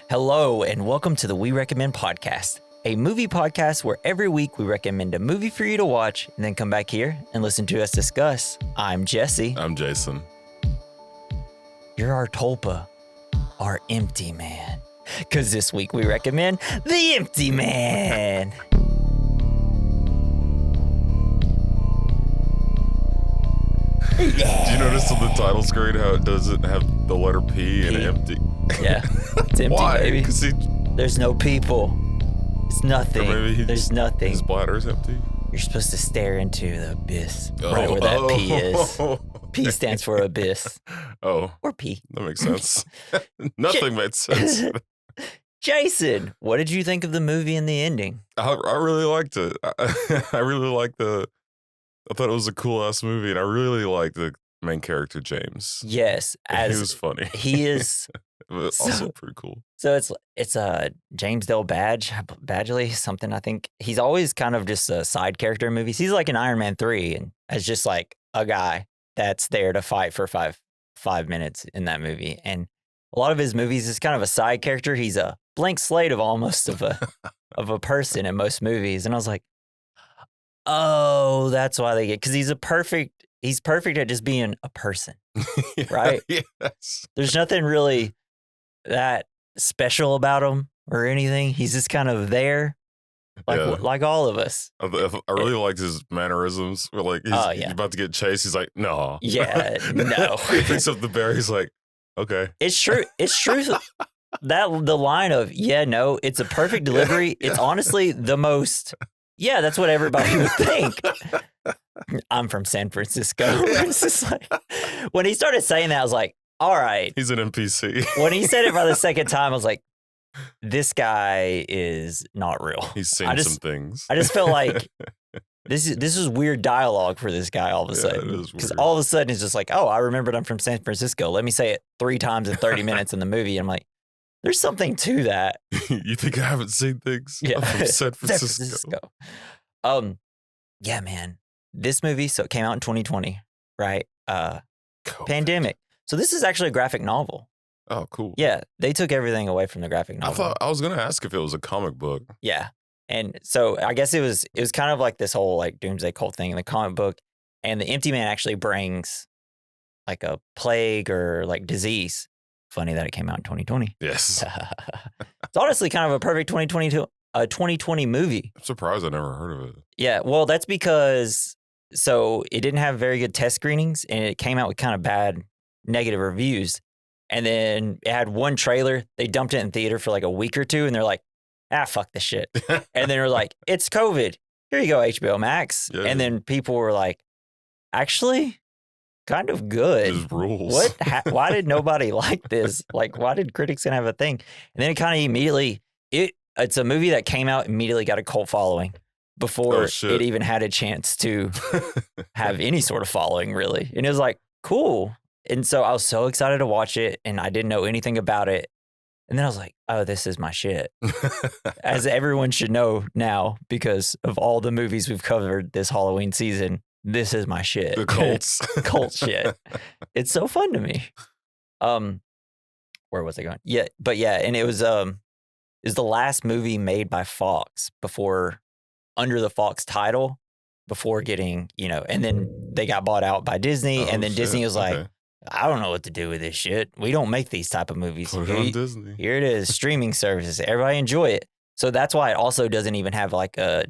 Hello, and welcome to the We Recommend podcast, a movie podcast where every week we recommend a movie for you to watch and then come back here and listen to us discuss. I'm Jesse. I'm Jason. You're our Tulpa, our empty man. Because this week we recommend The Empty Man. Do you notice on the title screen how it doesn't have the letter P and empty? Yeah, it's empty, Why? baby. Because There's no people. It's nothing. There's nothing. His bladder's empty. You're supposed to stare into the abyss, right where that P is. P stands for abyss. Oh. Or P. That makes sense. Nothing made sense. Jason, what did you think of the movie and the ending? I really liked it. I really liked I thought it was a cool ass movie, and I really liked the main character, James. Yes. He was funny. He is but also pretty cool. So it's James Dale Badgley, something. I think he's always kind of just a side character in movies. He's like in Iron Man 3 and as just like a guy that's there to fight for five minutes in that movie. And a lot of his movies is kind of a side character. He's a blank slate of almost of a person in most movies. And I was like, oh, that's why they get, because he's perfect at just being a person, right? Yes. There's nothing really that special about him or anything. He's just kind of there, like all of us. I really liked his mannerisms. Like he's about to get chased. He's like, no. Yeah, no. He picks up the bear. He's like, okay. It's true. It's true. That the line of no, it's a perfect delivery. Yeah. It's honestly the most. Yeah, that's what everybody would think. I'm from San Francisco. It's just like, when he started saying that, I was like, all right. He's an NPC. When he said it for the second time, I was like, this guy is not real. He's seen some things. I just felt like this is weird dialogue for this guy all of a sudden. Because all of a sudden it's just like, oh, I remembered I'm from San Francisco. Let me say it 3 times in 30 minutes in the movie. I'm like, there's something to that. You think I haven't seen things? Yeah. I'm from San Francisco. Yeah, man. This movie, so it came out in 2020, right? Pandemic. So this is actually a graphic novel. Oh, cool. Yeah, they took everything away from the graphic novel. I was going to ask if it was a comic book. Yeah. And so I guess it was kind of like this whole like doomsday cult thing in the comic book. And the Empty Man actually brings like a plague or like disease. Funny that it came out in 2020. Yes. It's honestly kind of a perfect 2020 movie. I'm surprised I never heard of it. Yeah, well, that's because so it didn't have very good test screenings and it came out with kind of bad negative reviews. And then it had one trailer. They dumped it in theater for like a week or two and they're like, fuck this shit. And then they're like, it's COVID. Here you go, HBO Max. Yeah. And then people were like, actually, kind of good. There's rules. What? Why did nobody like this? Like, why did critics gonna have a thing? And then it kind of immediately, it's a movie that came out, immediately got a cult following before it even had a chance to have any sort of following, really. And it was like, cool. And so I was so excited to watch it and I didn't know anything about it. And then I was like, oh, this is my shit. As everyone should know now, because of all the movies we've covered this Halloween season, this is my shit. The cults. Cult shit. It's so fun to me. Where was I going? Yeah, but yeah, and it was the last movie made by Fox under the Fox title before getting, and then they got bought out by Disney and then Disney was like, I don't know what to do with this shit. We don't make these type of movies. Put it on Disney. Here it is, streaming services. Everybody enjoy it. So that's why it also doesn't even have like a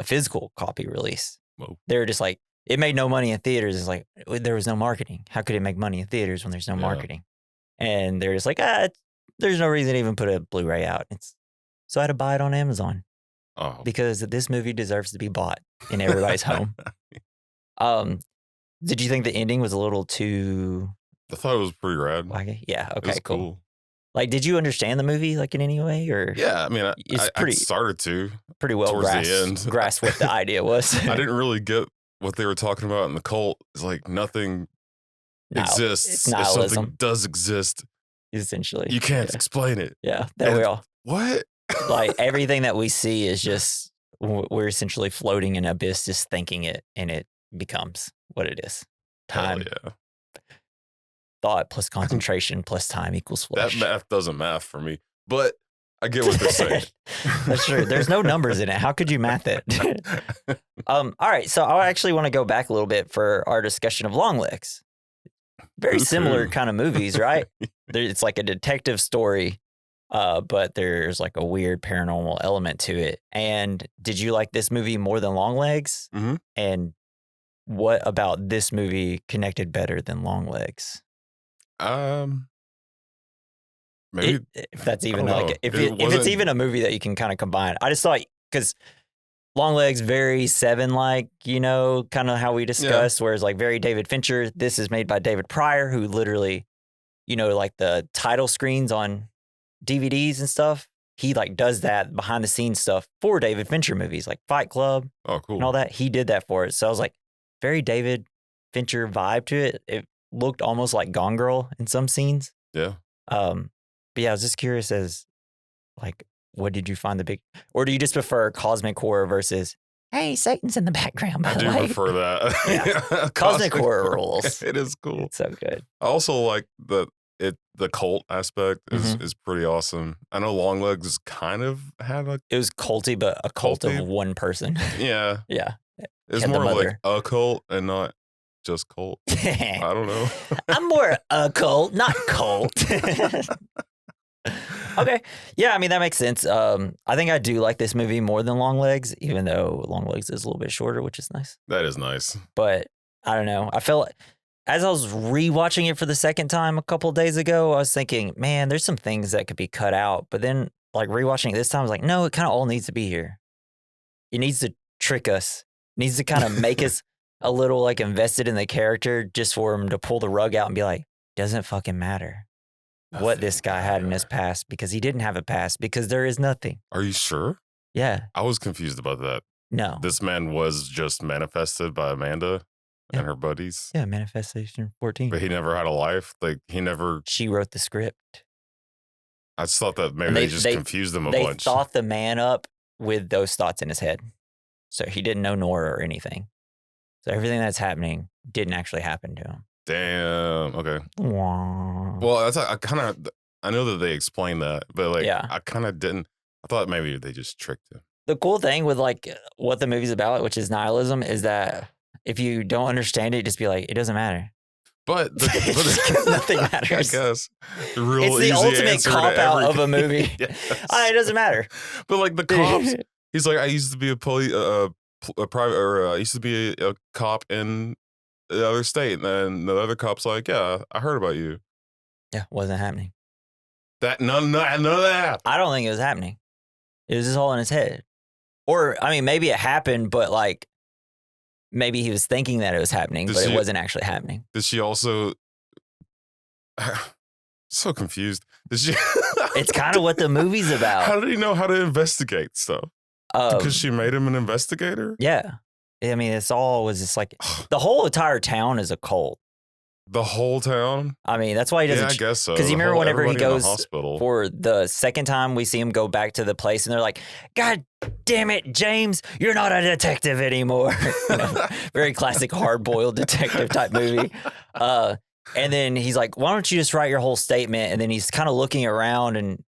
physical copy release. Whoa. They're just like, it made no money in theaters. It's like, there was no marketing. How could it make money in theaters when there's no marketing? And they're just like, there's no reason to even put a Blu-ray out. So I had to buy it on Amazon. Oh. Because this movie deserves to be bought in everybody's home. Did you think the ending was a little too... I thought it was pretty rad. Yeah, okay, it was cool. Like, did you understand the movie, like, in any way, or? Yeah, I mean, I started to. Pretty well grasp what the idea was. I didn't really get what they were talking about in the cult. It's like nothing exists. It's nihilism. If something does exist, essentially, you can't explain it. Yeah, there we are. What? Like, everything that we see is just, we're essentially floating in an abyss, just thinking it, and it becomes what it is. Time. Hell yeah. Thought plus concentration plus time equals flesh. That math doesn't math for me. but I get what they're saying. That's true. There's no numbers in it. How could you math it? All right. So I actually want to go back a little bit for our discussion of Longlegs. Very similar kind of movies, right? It's like a detective story, but there's like a weird paranormal element to it. And did you like this movie more than Longlegs? Mm-hmm. And what about this movie connected better than Longlegs? Maybe if that's even like if it's even a movie that you can kind of combine. I just thought because Longlegs very Seven like, kind of how we discussed, whereas like very David Fincher. This is made by David Pryor, who literally, like the title screens on DVDs and stuff. He like does that behind the scenes stuff for David Fincher movies like Fight Club. Oh, cool. And all that. He did that for it. So I was like, very David Fincher vibe to it. It looked almost like Gone Girl in some scenes. Yeah. But yeah, I was just curious as like, what did you find or do you just prefer cosmic horror versus, hey, Satan's in the background? I do prefer that. Yeah. Cosmic horror rules. It is cool. It's so good. I also like the cult aspect is pretty awesome. I know Longlegs kind of had it was culty, but a cult of one person. Yeah. Yeah. It's more like a cult and not just cult. I don't know. I'm more a cult, not cult. Okay. Yeah, I mean, that makes sense. I think I do like this movie more than Longlegs, even though Longlegs is a little bit shorter, which is nice. That is nice. But I don't know. I felt as I was rewatching it for the second time a couple of days ago, I was thinking, man, there's some things that could be cut out. But then like rewatching it this time, I was like, no, it kind of all needs to be here. It needs to trick us. It needs to kind of make us a little like invested in the character just for him to pull the rug out and be like, doesn't fucking matter what this guy had in his past because he didn't have a past because there is nothing. Are you sure? Yeah. I was confused about that. No. This man was just manifested by Amanda and her buddies. Yeah, Manifestation 14. But he never had a life. Like he never. She wrote the script. I just thought that maybe they just confused him a bunch. They thought the man up with those thoughts in his head. So he didn't know Nora or anything. So everything that's happening didn't actually happen to him. Damn. Okay. Wah. Well, that's I know that they explained that, but like I kind of didn't. I thought maybe they just tricked him. The cool thing with like what the movie's about, which is nihilism, is that if you don't understand it, just be like, it doesn't matter. But nothing matters. I guess it's the ultimate cop out of a movie. Yes. It doesn't matter. But like the cops, he's like, I used to be a private, or I used to be a cop in the other state, and then the other cop's like, yeah, I heard about you. Yeah, wasn't happening. None of that. I don't think it was happening. It was just all in his head. Or I mean, maybe it happened, but like maybe he was thinking that it was happening, but it wasn't actually happening. Did she also? So confused. Did she? It's kind of what the movie's about. How did he know how to investigate stuff? Because she made him an investigator? Yeah. I mean, it's all was just like the whole entire town is a cult. The whole town? I mean, that's why he doesn't. Yeah, I guess so. Because you remember whenever he goes for the second time, we see him go back to the place and they're like, God damn it, James, you're not a detective anymore. Very classic hard-boiled detective type movie. And then he's like, why don't you just write your whole statement? And then he's kind of looking around and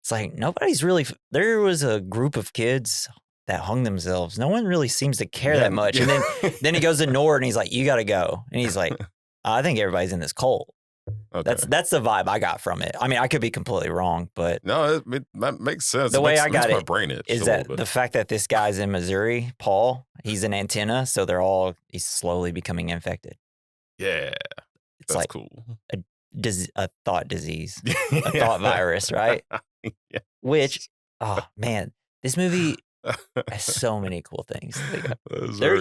it's like, nobody's really, there was a group of kids that hung themselves. No one really seems to care that much. And then he goes to Nord and he's like, you got to go. And he's like, I think everybody's in this cult. Okay. That's the vibe I got from it. I mean, I could be completely wrong, but no, that makes sense. The way I got it is that the fact that this guy's in Missouri, Paul, he's an antenna, so he's slowly becoming infected. Yeah, it's that's like cool. A thought disease, a thought virus, right? Yeah. Which, oh man, this movie has so many cool things.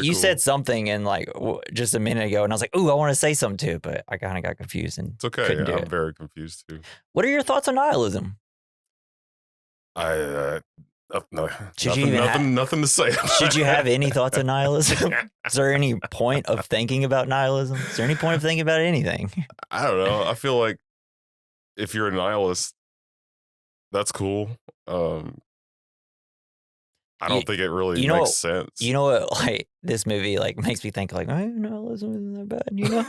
You said something in like just a minute ago, and I was like, "Ooh, I want to say something too," but I kind of got confused and it's okay. I'm very confused too. What are your thoughts on nihilism? Nothing to say. Should you have any thoughts on nihilism? Is there any point of thinking about nihilism? Is there any point of thinking about anything? I don't know. I feel like if you're a nihilist, that's cool. I don't think it really makes sense. You know what? Like this movie, like makes me think, like, nihilism isn't that bad. You know,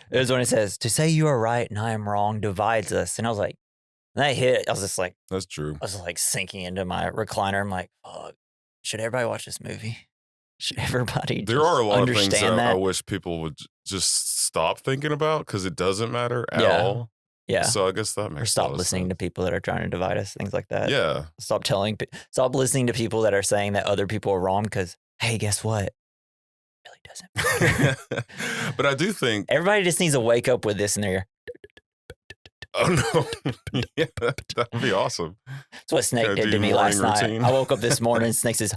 it was when it says, "To say you are right and I am wrong divides us," and I was like, And that hit, I was just like, that's true. I was like sinking into my recliner. I'm like, fuck, should everybody watch this movie? Should everybody There are a lot of things that that? I wish people would just stop thinking about because it doesn't matter at all. Yeah. So I guess that makes sense. Or stop listening to people that are trying to divide us, things like that. Yeah. Stop listening to people that are saying that other people are wrong because, hey, guess what? It really doesn't matter. But I do think everybody just needs to wake up with this in their ear. Oh no! Yeah, that would be awesome. That's what Snake did to me last night. I woke up this morning. Snake says,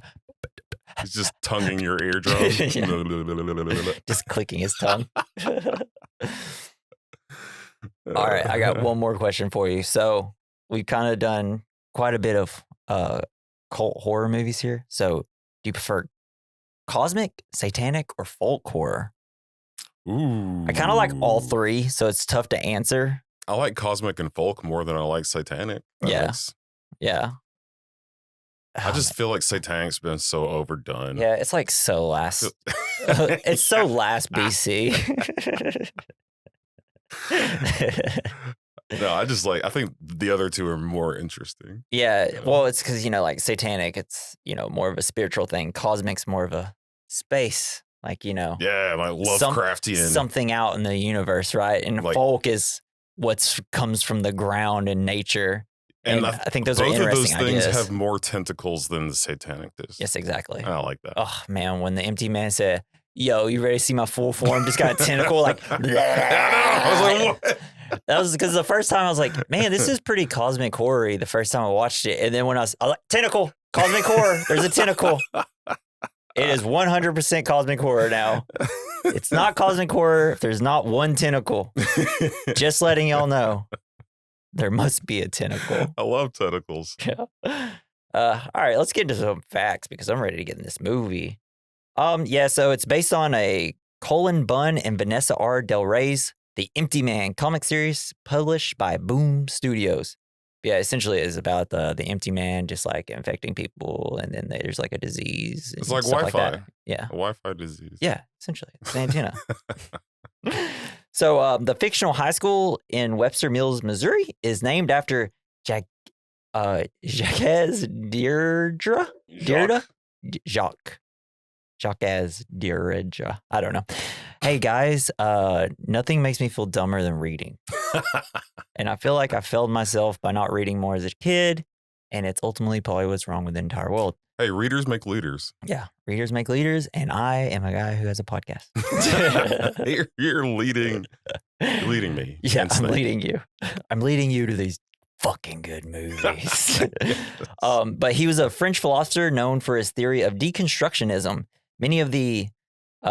he's just tonguing your eardrum, just clicking his tongue. All right, I got one more question for you. So we've kind of done quite a bit of cult horror movies here. So do you prefer cosmic, satanic, or folk horror? Ooh, I kind of like all three, so it's tough to answer. I like cosmic and folk more than I like satanic. Yeah. I just feel like satanic's been so overdone. Yeah, it's like so last. It's so last BC. No, I think the other two are more interesting. Yeah, well, it's because, like satanic, it's, more of a spiritual thing. Cosmic's more of a space, like, yeah, like Lovecraftian. Something out in the universe, right? And like, folk is what comes from the ground and nature. And I think those are interesting ideas. Both of those things have more tentacles than the satanic does. Yes, exactly. I like that. Oh, man, when the empty man said, yo, you ready to see my full form? Just got a tentacle, like, I was like, what? That was because the first time I was like, man, this is pretty cosmic horror-y the first time I watched it. And then when I was like, tentacle, cosmic horror, there's a tentacle. It is 100% cosmic horror now. It's not cosmic horror if there's not one tentacle. Just letting y'all know. There must be a tentacle. I love tentacles. Yeah. All right, let's get into some facts because I'm ready to get in this movie. So it's based on a Colin Bunn and Vanessa R. Del Rey's The Empty Man comic series published by Boom Studios. Yeah, essentially it's about the empty man just like infecting people, and then there's like a disease. It's like Wi-Fi. Like yeah. A Wi-Fi disease. Yeah, essentially. It's an antenna. So the fictional high school in Webster Mills, Missouri is named after Jacques Deirdre? Jacques Deirdre. I don't know. Hey guys, nothing makes me feel dumber than reading. And I feel like I failed myself by not reading more as a kid. And it's ultimately probably what's wrong with the entire world. Hey, readers make leaders. Yeah, readers make leaders. And I am a guy who has a podcast. You're leading me. Yeah, I'm leading you. I'm leading you to these fucking good movies. But he was a French philosopher known for his theory of deconstructionism. Many of the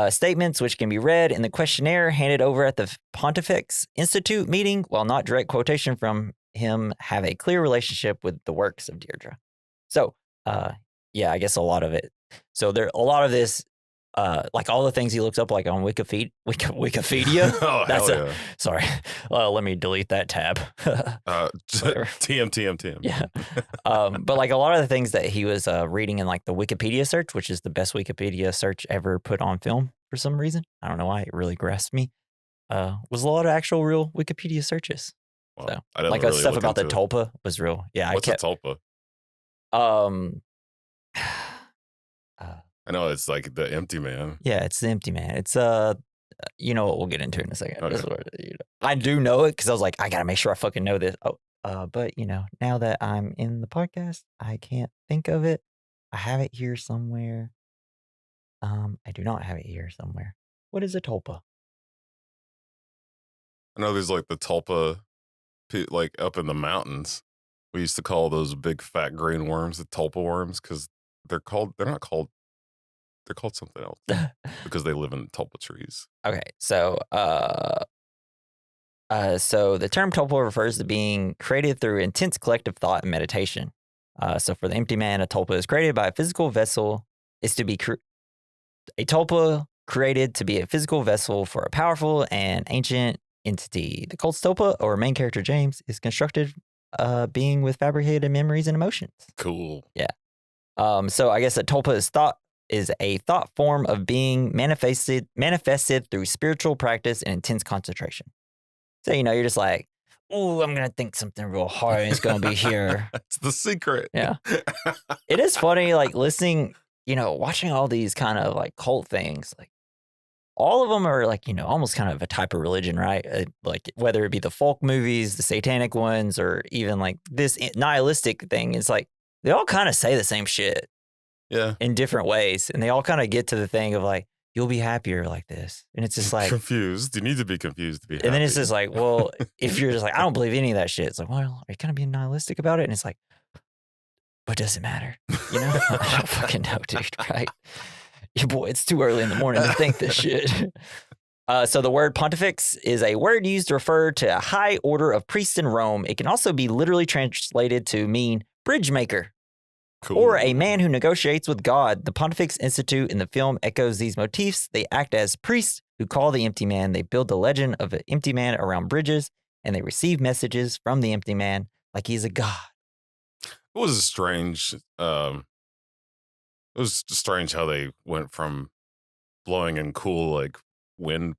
statements, which can be read in the questionnaire handed over at the Pontifex Institute meeting, while not direct quotation from him, have a clear relationship with the works of Deirdre. So, I guess a lot of it. So a lot of this, like all the things he looks up, like on Wikipedia. Oh, Sorry. Let me delete that tab. TM. Yeah. But like a lot of the things that he was reading in like the Wikipedia search, which is the best Wikipedia search ever put on film for some reason. I don't know why, it really grasped me. Was a lot of actual real Wikipedia searches. Well, so I didn't like really stuff about the Tulpa was real. Yeah. What's a Tulpa? I know it's like the empty man. Yeah, it's the empty man. It's you know what we'll get into in a second. Okay. I do know it because I was like, I gotta make sure I fucking know this. But now that I'm in the podcast, I can't think of it. I have it here somewhere. I do not have it here somewhere. What is a tulpa? I know there's like the tulpa, like up in the mountains. We used to call those big fat green worms the tulpa worms because they're not called. They're called something else because they live in tulpa trees. Okay, so so the term tulpa refers to being created through intense collective thought and meditation. So for the empty man, a tulpa is created by a physical vessel. Is to be a tulpa created to be a physical vessel for a powerful and ancient entity. The cult's tulpa, or main character James, is constructed being with fabricated memories and emotions. Cool. Yeah. So I guess a tulpa is a thought form of being manifested through spiritual practice and intense concentration. So, you're just like, ooh, I'm going to think something real hard is going to be here. It's the secret. Yeah. It is funny, like listening, watching all these kind of like cult things, like all of them are like, almost kind of a type of religion, right? Like whether it be the folk movies, the satanic ones, or even like this nihilistic thing, it's like they all kind of say the same shit. Yeah. In different ways. And they all kind of get to the thing of like, you'll be happier like this. And it's just like confused. You need to be confused to be happy. And then it's just like, well, if you're just like, I don't believe any of that shit. It's like, well, are you kind of being nihilistic about it? And it's like, what does it matter? I don't fucking know, dude, right? Boy, it's too early in the morning to think this shit. So the word pontifex is a word used to refer to a high order of priests in Rome. It can also be literally translated to mean bridge maker. Cool. Or a man who negotiates with God. The Pontifex Institute in the film echoes these motifs. They act as priests who call the empty man. They build the legend of an empty man around bridges, and they receive messages from the empty man like he's a god. It was strange. It was strange how they went from blowing in cool like wind,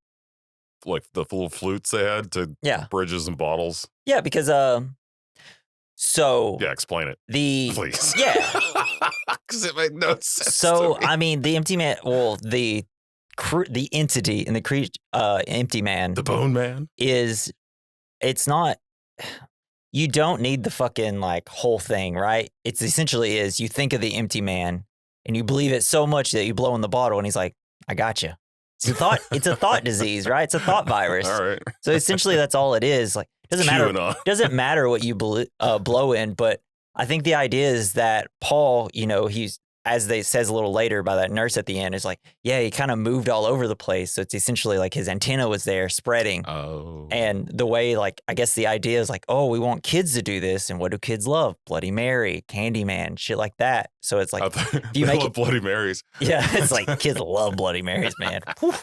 like the little flutes they had, to bridges and bottles. Yeah, because so yeah, explain it. Please. Yeah, because it made no sense. So I mean, the empty man. Well, the entity in the empty man, the bone man, it's not. You don't need the fucking like whole thing, right? It's essentially is you think of the empty man and you believe it so much that you blow in the bottle, and he's like, "I got you." It's a thought. It's a thought disease, right? It's a thought virus. All right. So essentially, that's all it is. Like. Doesn't matter what you blow in, but I think the idea is that Paul, he's, as they says a little later by that nurse at the end, is like, yeah, he kind of moved all over the place. So it's essentially like his antenna was there spreading. Oh. And the way, like, I guess the idea is like, oh, we want kids to do this. And what do kids love? Bloody Mary, Candyman, shit like that. So it's like, do you make Bloody Marys? Yeah, it's like kids love Bloody Marys, man. I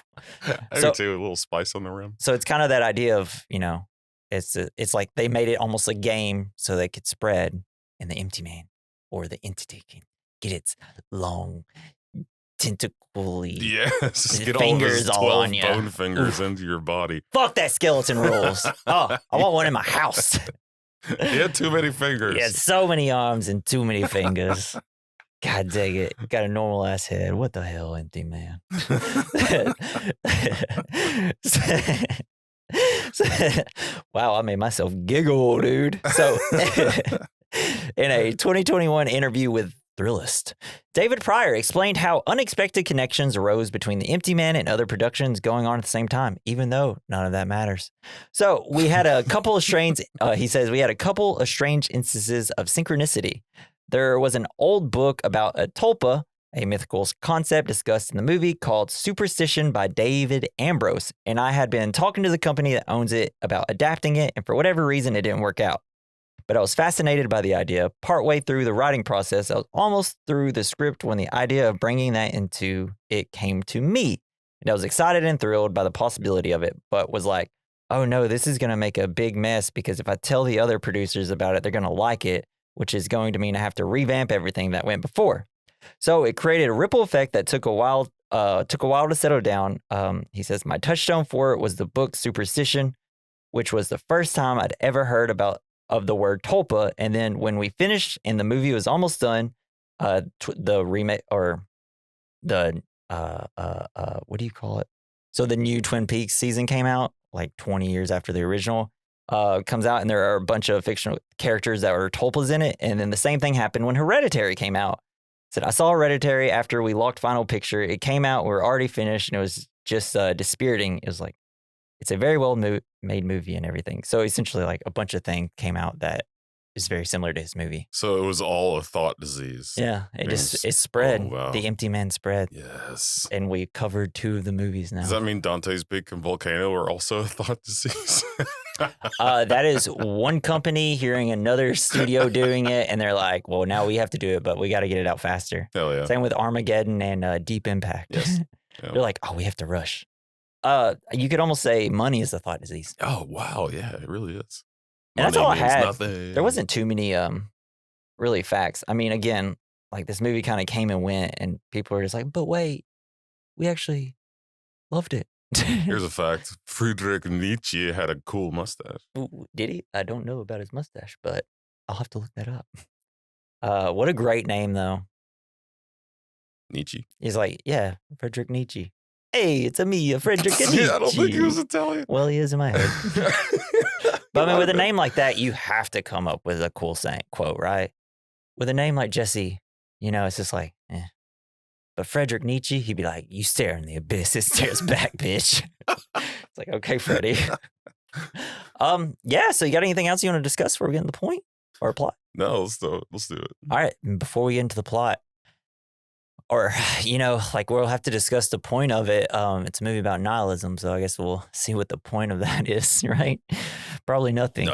do too, a little spice on the rim. So it's kind of that idea of, it's like they made it almost a game so they could spread, and the empty man or the entity can get its long tentacly get fingers all on you. Bone fingers into your body. Fuck that skeleton rules. Oh, I want one in my house. He had too many fingers. He had so many arms and too many fingers. God dang it. Got a normal ass head. What the hell, empty man? Wow, I made myself giggle, dude. So, in a 2021 interview with Thrillist, David Pryor explained how unexpected connections arose between The Empty Man and other productions going on at the same time, even though none of that matters. So, we had a couple of strange, he says, we had a couple of strange instances of synchronicity. There was an old book about a tulpa, a mythical concept discussed in the movie called Superstition by David Ambrose, and I had been talking to the company that owns it about adapting it, and for whatever reason, it didn't work out. But I was fascinated by the idea. Partway through the writing process, I was almost through the script when the idea of bringing that into it came to me, and I was excited and thrilled by the possibility of it, but was like, oh no, this is going to make a big mess, because if I tell the other producers about it, they're going to like it, which is going to mean I have to revamp everything that went before. So it created a ripple effect that took a while to settle down. He says, my touchstone for it was the book Superstition, which was the first time I'd ever heard of the word tulpa. And then when we finished and the movie was almost done, the remake or the what do you call it? So the new Twin Peaks season came out like 20 years after the original. Comes out, and there are a bunch of fictional characters that were tulpas in it. And then the same thing happened when Hereditary came out. I saw Hereditary after we locked Final Picture. It came out, we were already finished, and it was just dispiriting. It was like, it's a very well made movie and everything. So essentially, like a bunch of things came out that is very similar to his movie. So it was all a thought disease. Yeah, it spread. Oh, wow. The Empty Man spread. Yes. And we covered 2 of the movies now. Does that mean Dante's Peak and Volcano are also a thought disease? That is one company hearing another studio doing it, and they're like, well, now we have to do it, but we got to get it out faster. Hell yeah. Same with Armageddon and Deep Impact. Yes. Yeah. They're like, oh, we have to rush. You could almost say money is a thought disease. Oh, wow. Yeah, it really is. And that's all I had. Nothing. There wasn't too many really facts. I mean, again, like this movie kind of came and went, and people were just like, but wait, we actually loved it. Here's a fact. Friedrich Nietzsche had a cool mustache. Ooh, did he? I don't know about his mustache, but I'll have to look that up. What a great name, though. Nietzsche. He's like, yeah, Friedrich Nietzsche. Hey, it's a me, a Friedrich Nietzsche. I don't think he was Italian. Well, he is in my head. But I mean, with a name like that, you have to come up with a cool quote, right? With a name like Jesse, it's just like, eh. But Friedrich Nietzsche, he'd be like, you stare in the abyss, it stares back, bitch. It's like, okay, Freddie. Yeah, so you got anything else you want to discuss before we get into the point or plot? No, let's do it. All right, before we get into the plot, or, we'll have to discuss the point of it. It's a movie about nihilism, so I guess we'll see what the point of that is, right? Probably nothing.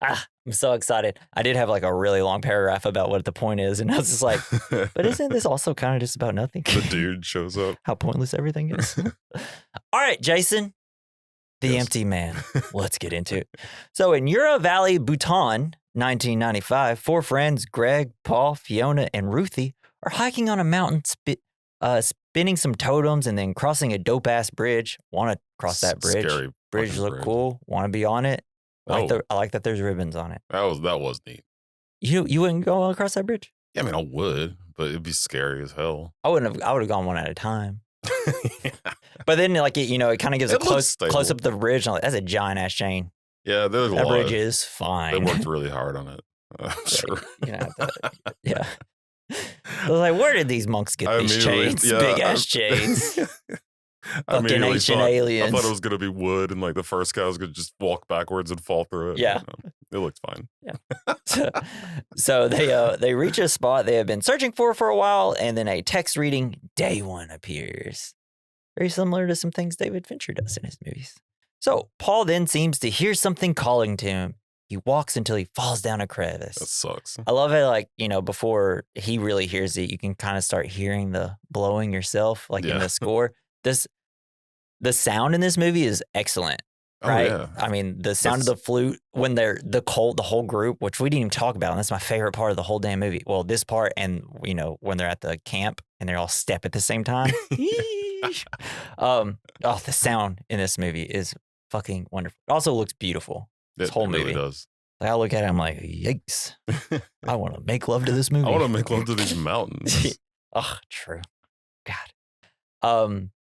I'm so excited. I did have like a really long paragraph about what the point is, and I was just like, but isn't this also kind of just about nothing? The dude shows up. How pointless everything is. All right, Jason, the empty man. Let's get into it. So in Ura Valley, Bhutan, 1995, 4 friends, Greg, Paul, Fiona, and Ruthie, are hiking on a mountain, spinning some totems and then crossing a dope-ass bridge. Want to cross that bridge. Scary bridge look cool. Want to be on it. I like that there's ribbons on it. That was neat. You wouldn't go across that bridge? Yeah, I mean, I would, but it'd be scary as hell. I would have gone one at a time. Yeah. But then, it kind of gives a close up the bridge. That's a giant ass chain. Yeah, there's that bridge is fine. They worked really hard on it. Sure. Yeah. I was like, where did these monks get these chains? Big ass chains. Fucking ancient aliens. I thought it was gonna be wood, and the first guy was gonna just walk backwards and fall through it. Yeah, it looked fine. Yeah. So they reach a spot they have been searching for a while, and then a text reading "Day 1" appears. Very similar to some things David Fincher does in his movies. So Paul then seems to hear something calling to him. He walks until he falls down a crevice. That sucks. I love it. Before he really hears it, you can kind of start hearing the blowing yourself, in the score. The sound in this movie is excellent, right? Oh, yeah. I mean, the sound of the flute when they're the whole group, which we didn't even talk about, and that's my favorite part of the whole damn movie. Well, this part and, when they're at the camp and they're all step at the same time. The sound in this movie is fucking wonderful. It also looks beautiful. This whole movie. Really does. I look at it, I'm like, yikes. I want to make love to this movie. I want to make love to these mountains. Oh, true. God.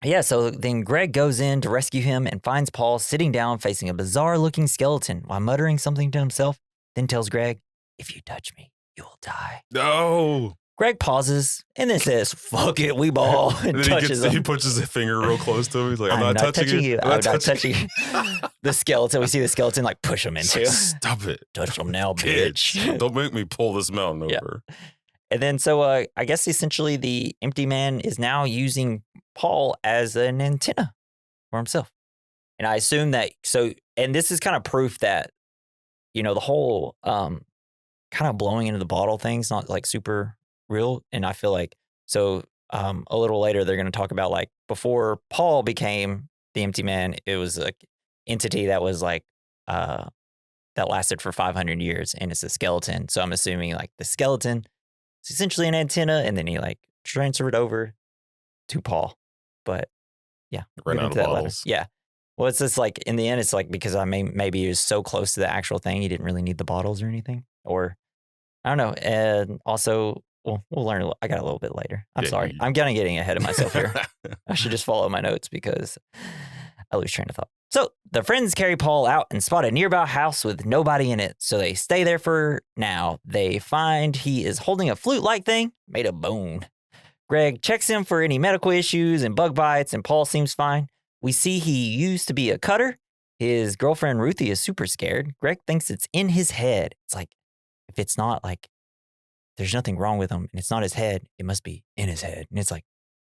Yeah, so then Greg goes in to rescue him and finds Paul sitting down facing a bizarre-looking skeleton while muttering something to himself, then tells Greg, if you touch me, you will die. No! Greg pauses and then says, fuck it, we ball, and touches him. He puts his finger real close to him. He's like, I'm not touching you. I'm not touching you. The skeleton, we see the skeleton push him into. Stop it. Touch him now, bitch. Don't make me pull this mountain over. Yeah. And then so I guess essentially the empty man is now using Paul as an antenna for himself. And I assume that, and this is kind of proof that, the whole kind of blowing into the bottle thing's not super real. And I feel like, a little later they're going to talk about before Paul became the empty man, it was an entity that was that lasted for 500 years and it's a skeleton. So I'm assuming the skeleton, it's essentially an antenna, and then he transferred over to Paul. But yeah, ran out of bottles. Yeah. Well, it's just in the end, it's because maybe he was so close to the actual thing, he didn't really need the bottles or anything, or I don't know. And also, we'll learn. I got a little bit later. I'm sorry. I'm kind of getting ahead of myself here. I should just follow my notes because I lose train of thought. So the friends carry Paul out and spot a nearby house with nobody in it. So they stay there for now. They find he is holding a flute-like thing made of bone. Greg checks him for any medical issues and bug bites, and Paul seems fine. We see he used to be a cutter. His girlfriend Ruthie is super scared. Greg thinks it's in his head. It's if it's not there's nothing wrong with him and it's not his head, it must be in his head. And it's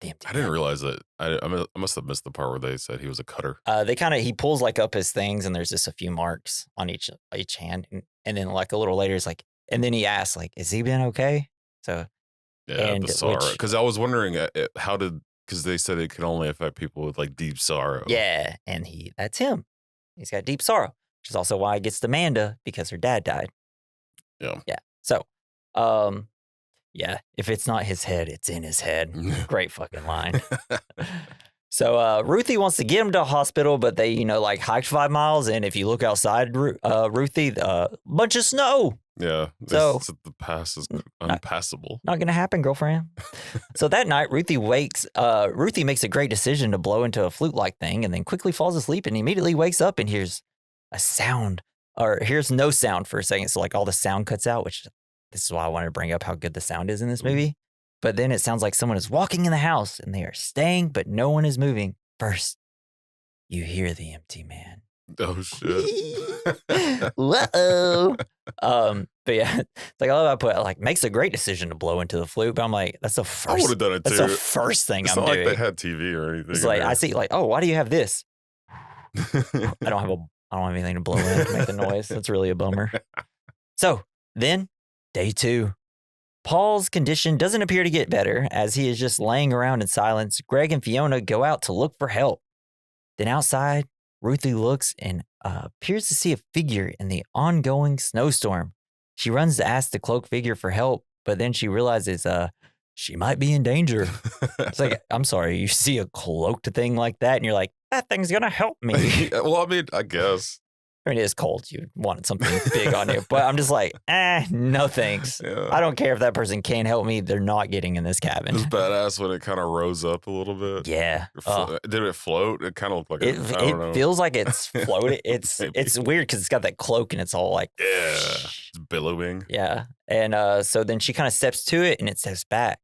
damn. I didn't realize that. I must have missed the part where they said he was a cutter. He pulls up his things and there's just a few marks on each hand. And then a little later it's and then he asks is he been okay? So. Yeah, the sorrow. Because I was wondering because they said it could only affect people with deep sorrow. Yeah, and that's him. He's got deep sorrow, which is also why he gets Amanda because her dad died. Yeah. Yeah. So, yeah, if it's not his head, it's in his head. Great fucking line. So Ruthie wants to get him to a hospital, but they, like hiked 5 miles. And if you look outside, Ruthie, bunch of snow. Yeah. So the pass is unpassable. Not going to happen, girlfriend. So that night, Ruthie makes a great decision to blow into a flute-like thing and then quickly falls asleep and immediately wakes up and hears a sound, or hears no sound for a second. So like all the sound cuts out, which this is why I wanted to bring up how good the sound is in this movie. But then it sounds like someone is walking in the house and they are staying, but no one is moving. First, you hear the empty man. Oh, shit. Whoa. But yeah, it's like, I love how I put, like, makes a great decision to blow into the flute. But I'm like, that's the first. I would have done it too. That's the first thing it's I'm not doing. Like they had TV or anything. It's like, I see, like, oh, why do you have this? I don't have anything to blow in to make the noise. That's really a bummer. So then, day 2. Paul's condition doesn't appear to get better as he is just laying around in silence. Greg and Fiona go out to look for help. Then outside, Ruthie looks and appears to see a figure in the ongoing snowstorm. She runs to ask the cloaked figure for help, but then she realizes she might be in danger. It's like, I'm sorry, you see a cloaked thing like that and you're like, that thing's going to help me. Well, I mean, I guess. I mean, it is cold. You wanted something big on you. But I'm just like, no thanks. Yeah. I don't care if that person can help me. They're not getting in this cabin. It was badass when it kind of rose up a little bit. Yeah. Did it float? It kind of looked like it feels like it's floated. It's weird because it's got that cloak and it's all like. Yeah. It's billowing. Yeah. And so then she kind of steps to it and it steps back.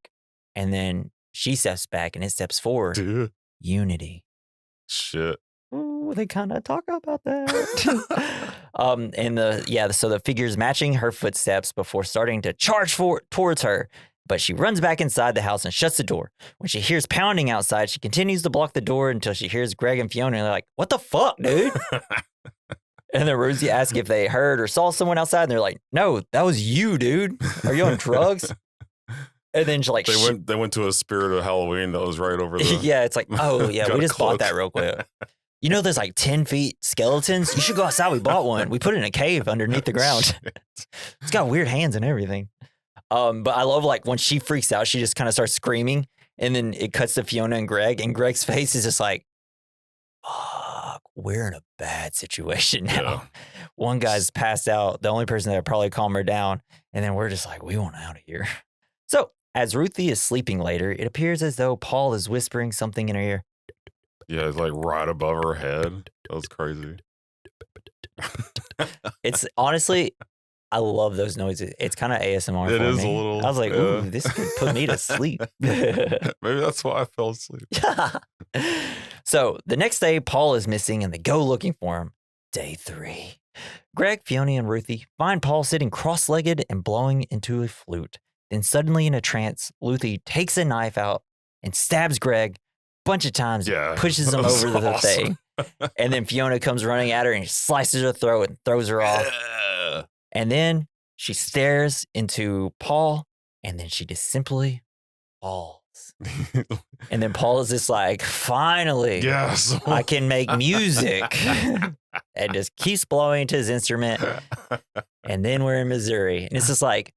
And then she steps back and it steps forward. Dude. Unity. Shit. Ooh, they kind of talk about that. So the figure's matching her footsteps before starting to charge towards her. But she runs back inside the house and shuts the door. When she hears pounding outside, she continues to block the door until she hears Greg and Fiona. And they're like, what the fuck, dude? And then Rosie asks if they heard or saw someone outside. And they're like, no, that was you, dude. Are you on drugs? And then like they went to a Spirit of Halloween that was right over there. Yeah, it's like, oh yeah, we just bought that real quick. You know, there's like 10 feet skeletons. You should go outside. We bought one. We put it in a cave underneath the ground. It's got weird hands and everything. But I love like when she freaks out, she just kind of starts screaming, and then it cuts to Fiona and Greg's face is just like, fuck, we're in a bad situation now. Yeah. One guy's passed out, the only person that would probably calm her down, and then we're just like, we want out of here. So as Ruthie is sleeping later, it appears as though Paul is whispering something in her ear. Yeah, it's like right above her head. That was crazy. It's honestly, I love those noises. It's kind of ASMR it for is me. A little. I was like, ooh, this could put me to sleep. Maybe that's why I fell asleep. So the next day, Paul is missing and they go looking for him. Day 3. Greg, Fiona, and Ruthie find Paul sitting cross-legged and blowing into a flute. Then suddenly in a trance, Ruthie takes a knife out and stabs Greg bunch of times, pushes him over the thing. And then Fiona comes running at her and slices her throat and throws her off. And then she stares into Paul and then she just simply falls. And then Paul is just like, finally, yes, I can make music. And just keeps blowing into his instrument. And then we're in Missouri. And it's just like,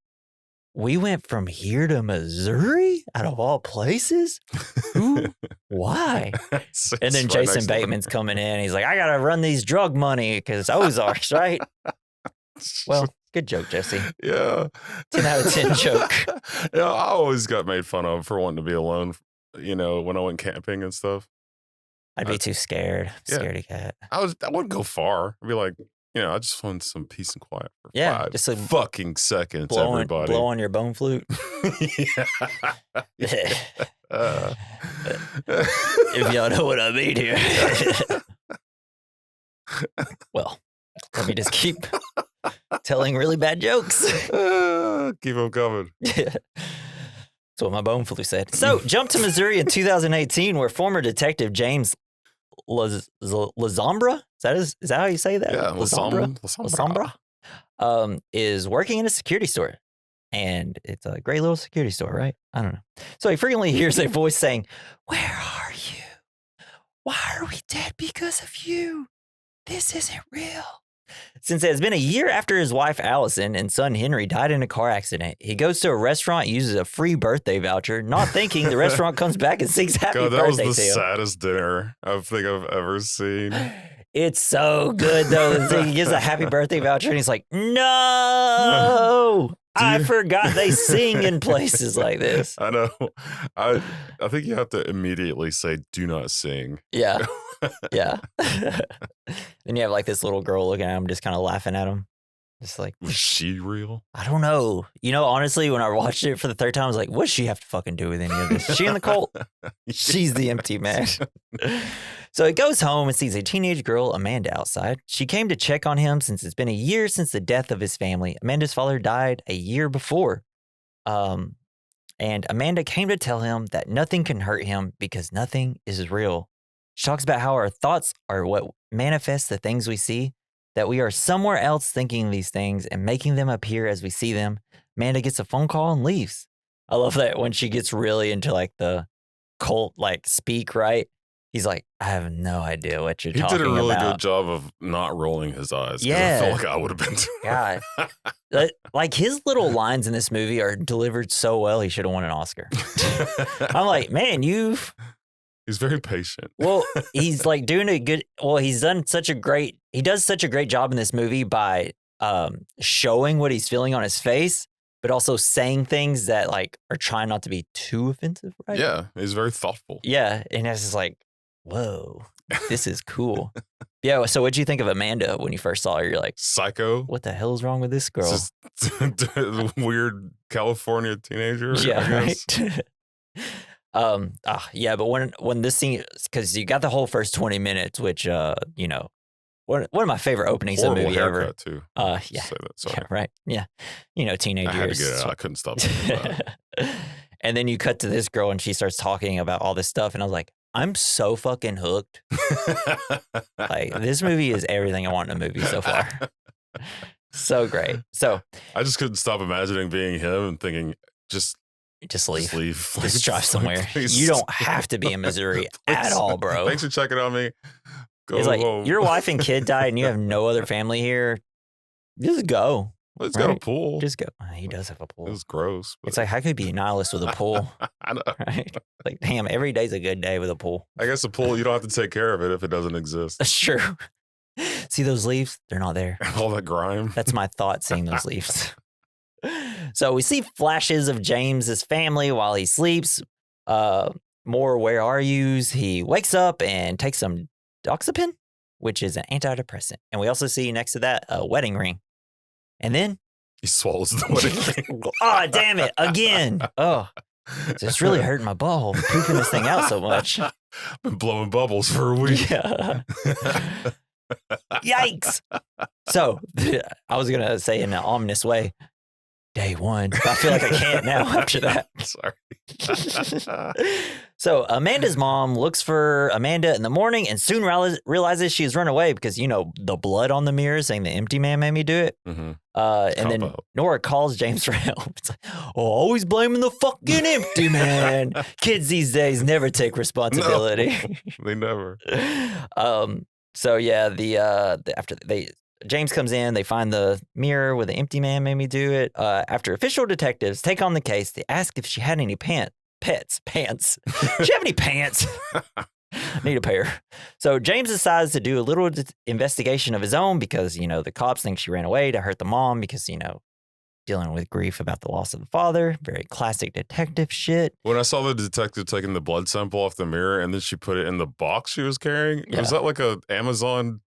we went from here to Missouri out of all places? Who? Why? And then Jason Bateman's coming in. He's like, I got to run these drug money because Ozarks, right? Well, good joke, Jesse. Yeah. 10 out of 10 joke. Yeah, I always got made fun of for wanting to be alone, when I went camping and stuff. I'd be too scared. Scaredy cat. I wouldn't go far. I'd be like, I just want some peace and quiet for 5 just like fucking seconds, everybody. Blow on your bone flute. Yeah. If y'all know what I mean here. Well, let me just keep telling really bad jokes. Keep them coming. Yeah. That's what my bone flute said. So, jump to Missouri in 2018, where former detective James Lasombra, is that how you say that? Yeah, Lasombra. Is working in a security store. And it's a great little security store, right? I don't know. So he frequently hears a voice saying, "Where are you? Why are we dead because of you? This isn't real." Since it has been a year after his wife Allison and son Henry died in a car accident, he goes to a restaurant, uses a free birthday voucher, not thinking the restaurant comes back and sings happy birthday to him. That was the saddest dinner I think I've ever seen. It's so good, though. He gives a happy birthday voucher, and he's like, no, I forgot they sing in places like this. I know. I think you have to immediately say, do not sing. Yeah. Yeah. Then you have like this little girl looking at him, just kind of laughing at him. Just like, was she real? I don't know. You know, honestly, when I watched it for the third time, I was like, what does she have to fucking do with any of this? Is she in the cult? She's the empty man. So he goes home and sees a teenage girl, Amanda, outside. She came to check on him since it's been a year since the death of his family. Amanda's father died a year before. And Amanda came to tell him that nothing can hurt him because nothing is real. She talks about how our thoughts are what manifests the things we see, that we are somewhere else thinking these things and making them appear as we see them. Amanda gets a phone call and leaves. I love that when she gets really into like the cult, like speak, right? He's like, I have no idea what you're talking about. He did a really good job of not rolling his eyes. Yeah. I felt like I would have been too. God. Like his little lines in this movie are delivered so well, he should have won an Oscar. I'm like, man, He's very patient. Well, he's like doing he does such a great job in this movie by showing what he's feeling on his face, but also saying things that like are trying not to be too offensive, right? Yeah, he's very thoughtful. Yeah, and it's just like, whoa, this is cool. Yeah, so what'd you think of Amanda when you first saw her? You're like, psycho? What the hell is wrong with this girl? Just weird California teenager. Yeah, right? Yeah, but when this scene, because you got the whole first 20 minutes, which one of my favorite openings of the movie ever. Too. Yeah. Say that. Sorry. Yeah, right. Yeah. Teenage I had years. to get it out. I couldn't stop thinking about it. And then you cut to this girl and she starts talking about all this stuff, and I was like, I'm so fucking hooked. Like, this movie is everything I want in a movie so far. So great. So I just couldn't stop imagining being him and thinking, just leave. Like, just drive somewhere. You don't have to be in Missouri at all, bro. Thanks for checking on me. Go it's like, home. Your wife and kid died and you have no other family here. Just go. It's got a pool. Just go. He does have a pool. It was gross. It's like, how could be a nihilist with a pool? I know. Right? Like, damn, every day's a good day with a pool. I guess a pool, you don't have to take care of it if it doesn't exist. That's true. See those leaves? They're not there. All that grime. That's my thought, seeing those leaves. So we see flashes of James's family while he sleeps. More where are yous. He wakes up and takes some doxepin, which is an antidepressant. And we also see next to that a wedding ring. And then he swallows the wedding ring. Oh, damn it. Again. Oh, it's really hurting my ball pooping this thing out so much. Been blowing bubbles for a week. Yeah. Yikes. So I was going to say in an ominous way, day one. But I feel like I can't now after that. Sorry. So Amanda's mom looks for Amanda in the morning and soon realizes she's run away because, the blood on the mirror saying the empty man made me do it. Mm-hmm. And then Nora calls James for help. It's like, always blaming the fucking empty man. Kids these days never take responsibility. No, they never. So yeah, James comes in, they find the mirror where the empty man made me do it. After official detectives take on the case, they ask if she had any pants. Does she have any pants? Need a pair. So James decides to do a little investigation of his own because, the cops think she ran away to hurt the mom because, dealing with grief about the loss of the father. Very classic detective shit. When I saw the detective taking the blood sample off the mirror and then she put it in the box she was carrying, was that like a Amazon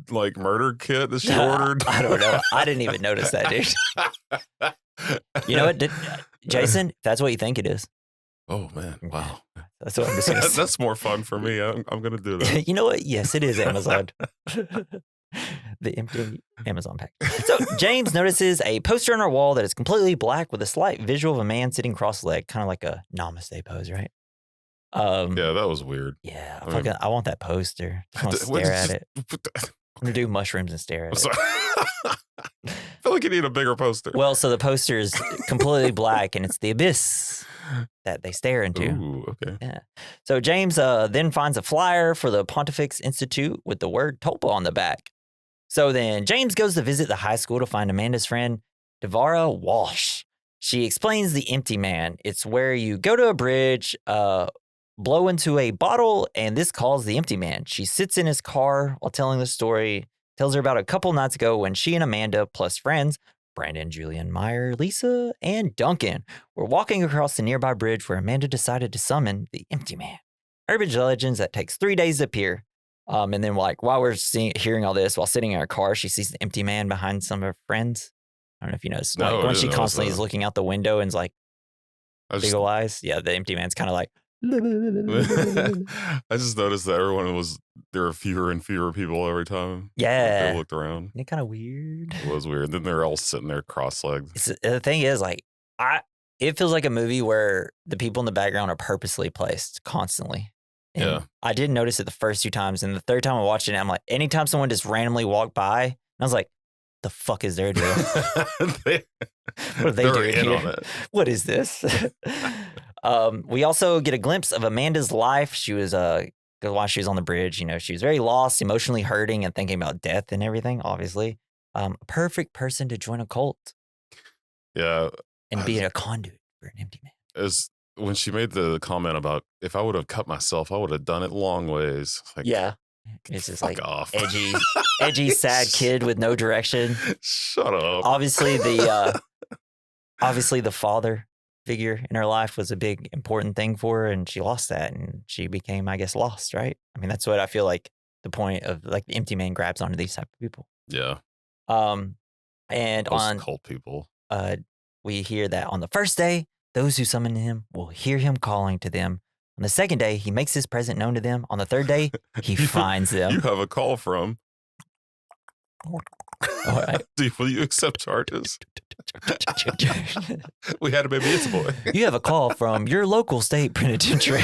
murder kit that she ordered? I don't know. I didn't even notice that, dude. You know what, Jason? If that's what you think it is. Oh man! Wow, that's what I'm just gonna say. That's more fun for me. I'm gonna do that. You know what? Yes, it is Amazon. The empty Amazon pack. So James notices a poster on her wall that is completely black with a slight visual of a man sitting cross-legged, kind of like a namaste pose, right? Yeah, that was weird. Yeah, I want that poster. I want to stare at it. I'm gonna do mushrooms and stare at it. I feel like you need a bigger poster. Well, so the poster is completely black, and it's the abyss that they stare into. Ooh, okay. Yeah. So James then finds a flyer for the Pontifex Institute with the word Tulpa on the back. So then James goes to visit the high school to find Amanda's friend, Devara Walsh. She explains the empty man. It's where you go to a bridge, blow into a bottle, and this calls the empty man. She sits in his car while telling the story, tells her about a couple nights ago when she and Amanda, plus friends, Brandon, Julian, Meyer, Lisa, and Duncan, were walking across the nearby bridge where Amanda decided to summon the empty man. Urban legends that takes 3 days to appear. And then while we're hearing all this, while sitting in her car, she sees the empty man behind some of her friends. I don't know if you noticed. No, when she constantly is looking out the window and is like, big ol' eyes. Yeah, the empty man's kind of like. I just noticed that there were fewer and fewer people every time. Yeah. They looked around. Isn't it kind of weird? It was weird. Then they're all sitting there cross-legged. The thing is, it feels like a movie where the people in the background are purposely placed constantly. And yeah. I didn't notice it the first 2 times. And the third time I watched it, I'm like, anytime someone just randomly walked by, and I was like, the fuck is their deal? What are they doing here? What is this? We also get a glimpse of Amanda's life. She was while she was on the bridge, she was very lost, emotionally hurting, and thinking about death and everything. Obviously, a perfect person to join a cult. Yeah, and be a conduit for an empty man. As when she made the comment about if I would have cut myself, I would have done it long ways. Like, yeah. It's just like off. edgy, sad kid with no direction. Shut up. Obviously, the father figure in her life was a big important thing for her, and she lost that, and she became, I guess, lost. Right? I mean, that's what I feel like the point of the empty man grabs onto these type of people. Yeah. And those on cult people, we hear that on the first day, those who summon him will hear him calling to them. On the second day, he makes his presence known to them. On the third day, he finds them. You have a call from. All right. Will you accept charges? We had a baby. It's a boy. You have a call from your local state penitentiary.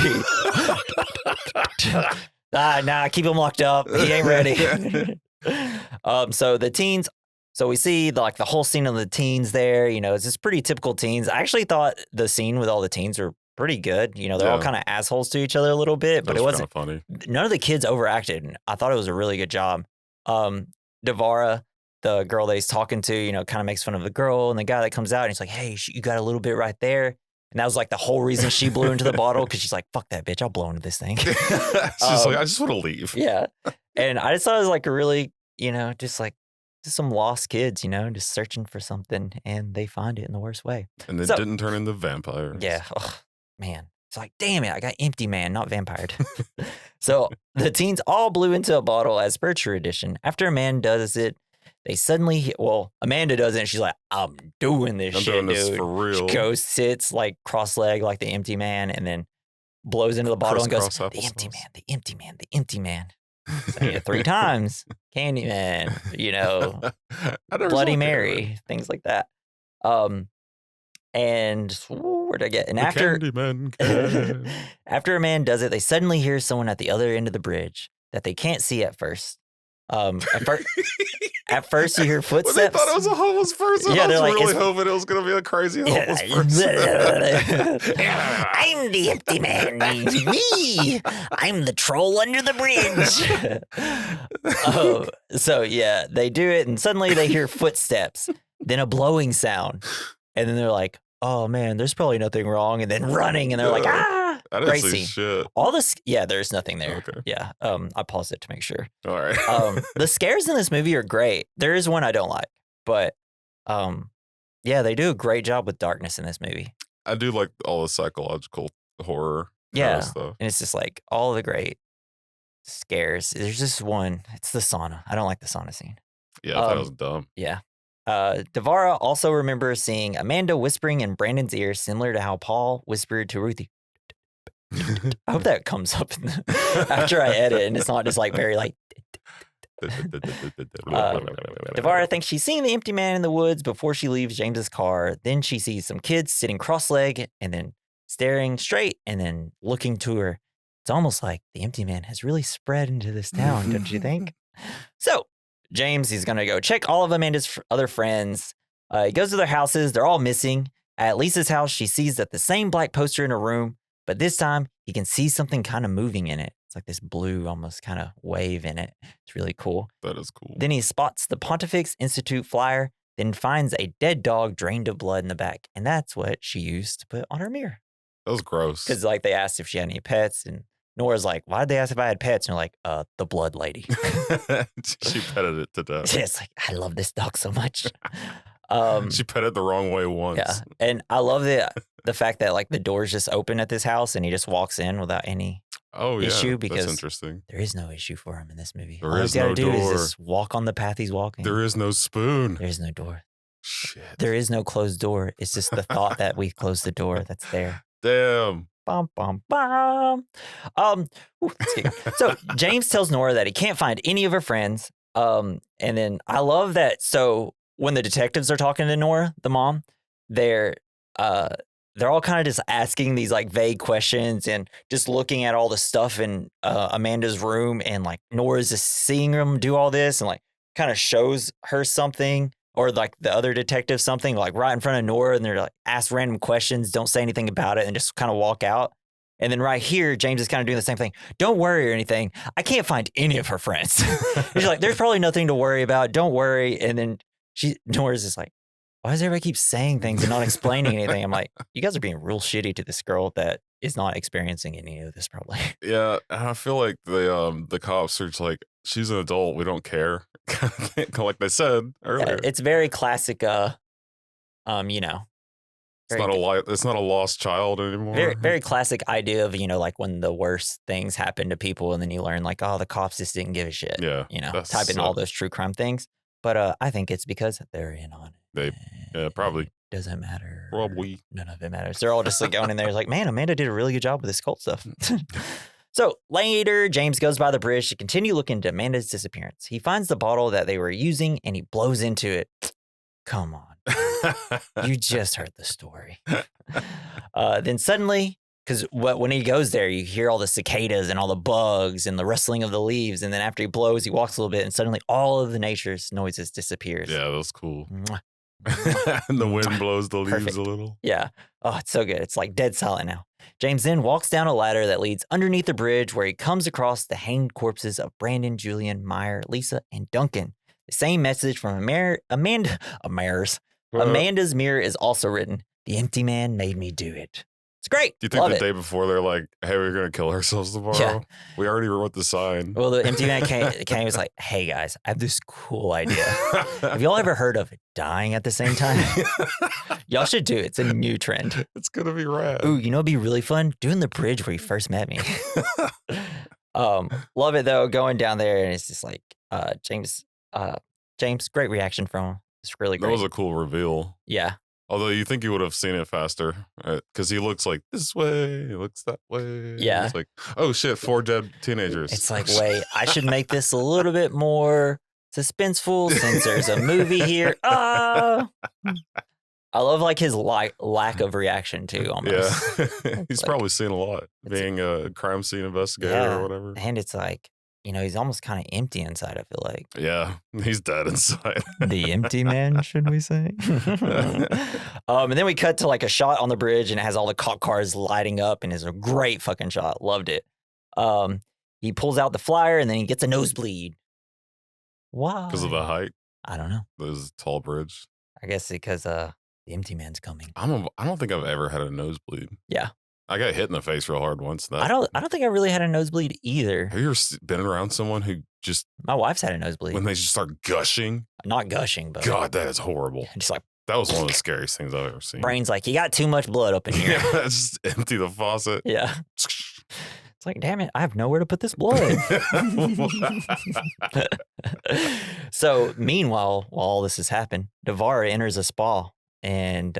Nah, keep him locked up. He ain't ready. So the teens. So we see the whole scene of the teens there. It's just pretty typical teens. I actually thought the scene with all the teens were pretty good. They're all kind of assholes to each other a little bit, but it wasn't funny. None of the kids overacted. I thought it was a really good job. Devara, the girl that he's talking to, kind of makes fun of the girl and the guy that comes out and he's like, hey, you got a little bit right there. And that was the whole reason she blew into the bottle, because she's like, fuck that bitch, I'll blow into this thing. She's like, I just want to leave. Yeah. And I just thought it was a really, just some lost kids, just searching for something, and they find it in the worst way. And they didn't turn into vampires. Yeah. Oh, man. It's like, damn it, I got empty man, not vampired. So the teens all blew into a bottle as per tradition. After Amanda does it, they suddenly, Amanda does it, and she's like, I'm doing this shit, doing this dude. for real. She goes, sits cross-legged like the empty man, and then blows into the bottle and goes, the empty man, the empty man, the empty man. Saying it 3 times. Candyman, Bloody Mary, things like that. And where'd I get? And after after a man does it, they suddenly hear someone at the other end of the bridge that they can't see at first. At first you hear footsteps. Well, they thought it was a homeless person. Yeah, I was really hoping it was going to be a crazy homeless person. I'm the empty man. Me. I'm the troll under the bridge. So yeah, they do it, and suddenly they hear footsteps, then a blowing sound, and then they're like, oh man, there's probably nothing wrong, and then running, and they're like, ah. I didn't see shit. All this, there's nothing there. Okay. Yeah, I paused it to make sure. All right. The scares in this movie are great. There is one I don't like, but they do a great job with darkness in this movie. I do like all the psychological horror. Stuff. And it's just all the great scares. There's just one. It's the sauna. I don't like the sauna scene. Yeah, I thought it was dumb. Yeah. Devara also remembers seeing Amanda whispering in Brandon's ear, similar to how Paul whispered to Ruthie. I hope that comes up after I edit, and it's not just very Devara thinks she's seeing the empty man in the woods before she leaves James's car. Then she sees some kids sitting cross-legged and then staring straight and then looking to her. It's almost like the empty man has really spread into this town, don't you think? So James, he's going to go check all of Amanda's other friends. He goes to their houses. They're all missing. At Lisa's house, she sees that the same black poster in her room, but this time he can see something kind of moving in it. It's like this blue almost kind of wave in it. It's really cool. That is cool. Then he spots the Pontifex Institute flyer, then finds a dead dog drained of blood in the back. And that's what she used to put on her mirror. That was gross. Because like they asked if she had any pets, and Nora's like, why did they ask if I had pets? And they're like, the blood lady. She petted it to death. It's like, I love this dog so much. She petted the wrong way once. Yeah. And I love the fact that like the door's just open at this house and he just walks in without any issue, because that's interesting. There is no issue for him in this movie. There All is he's got no to do door. is just walk on the path he's walking. There is no spoon. There is no door. Shit. There is no closed door. It's just the thought that we closed the door that's there. Damn. Bum, bum, bum. So James tells Nora that he can't find any of her friends. And then I love that. So when the detectives are talking to Nora, the mom, they're all kind of just asking these like vague questions and just looking at all the stuff in Amanda's room, and like Nora's just seeing them do all this and like kind of shows her something, or like the other detective something like right in front of Nora, and they're like ask random questions, don't say anything about it, and just kind of walk out. And then right here, James is kind of doing the same thing. Don't worry or anything. I can't find any of her friends. She's like, there's probably nothing to worry about. Don't worry. And then Nora's just like, why does everybody keep saying things and not explaining anything? I'm like, you guys are being real shitty to this girl that is not experiencing any of this probably. Yeah, and I feel like the cops are just like, she's an adult, we don't care. Like they said earlier. Yeah, it's very classic, It's not a lost child anymore. Very, very classic idea of, like when the worst things happen to people and then you learn like, oh, the cops just didn't give a shit. Yeah. Type in all those true crime things. But I think it's because they're in on it. Probably. Doesn't matter. Probably. None of it matters. They're all just like going in there like, man, Amanda did a really good job with this cult stuff. So later, James goes by the bridge to continue looking into Amanda's disappearance. He finds the bottle that they were using and he blows into it. Come on. You just heard the story. Then suddenly, because when he goes there, you hear all the cicadas and all the bugs and the rustling of the leaves. And then after he blows, he walks a little bit and suddenly all of the nature's noises disappears. Yeah, that was cool. Mwah. And the wind blows the leaves Perfect. a little. Yeah. Oh, it's so good. It's like dead silent now. James then walks down a ladder that leads underneath the bridge where he comes across the hanged corpses of Brandon, Julian, Meyer, Lisa, and Duncan. The same message from Amanda's mirror is also written. The empty man made me do it. It's great. Do you think Love the it. day before they're like, hey, we're going to kill ourselves tomorrow? Yeah. We already wrote the sign. Well, the empty man came and was like, hey guys, I have this cool idea. Have y'all ever heard of dying at the same time? Y'all should do it. It's a new trend. It's going to be rad. Ooh, you know, it'd be really fun doing the bridge where you first met me. Love it though, going down there and it's just like, James, great reaction from him. It's really great. That was a cool reveal. Yeah. Although you think you would have seen it faster, because he looks like this way, he looks that way. Yeah. It's like, oh shit, 4 dead teenagers. It's like, wait, I should make this a little bit more suspenseful since there's a movie here. I love like his lack of reaction too, almost. Yeah. He's probably seen a lot, being a crime scene investigator or whatever. And it's like, he's almost kind of empty inside, I feel like. Yeah, he's dead inside. The empty man, should we say? And then we cut to like a shot on the bridge and it has all the cop cars lighting up and it's a great fucking shot. Loved it. He pulls out the flyer and then he gets a nosebleed. Why? Because of the height? I don't know. This tall bridge. I guess because the empty man's coming. I don't think I've ever had a nosebleed. Yeah. I got hit in the face real hard once. I don't think I really had a nosebleed either. Have you ever been around someone who just... My wife's had a nosebleed. When they just start gushing? Not gushing, but... God, that is horrible. Just like... That was one of the scariest things I've ever seen. Brain's like, you got too much blood up in here. Yeah, just empty the faucet. Yeah. It's like, damn it, I have nowhere to put this blood. So, meanwhile, while all this has happened, Devara enters a spa and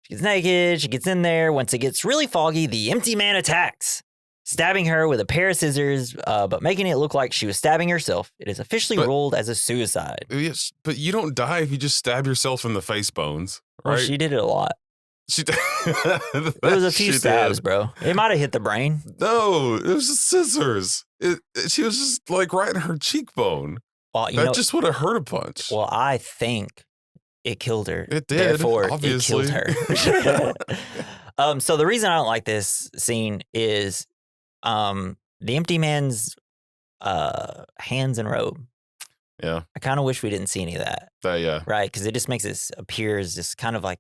she gets naked, she gets in there. Once it gets really foggy, the empty man attacks, stabbing her with a pair of scissors, but making it look like she was stabbing herself. It is officially ruled as a suicide. Yes, but you don't die if you just stab yourself in the face bones, right? Well, she did it a lot. It was a few stabs, bro. It might have hit the brain. No, it was just scissors. She was just like right in her cheekbone. Well, that just would have hurt a punch. Well, I think it killed her. It did. Therefore, obviously. It killed her. So the reason I don't like this scene is the empty man's hands and robe. Yeah. I kind of wish we didn't see any of that. Yeah. Right? Because it just makes it appear as just kind of like,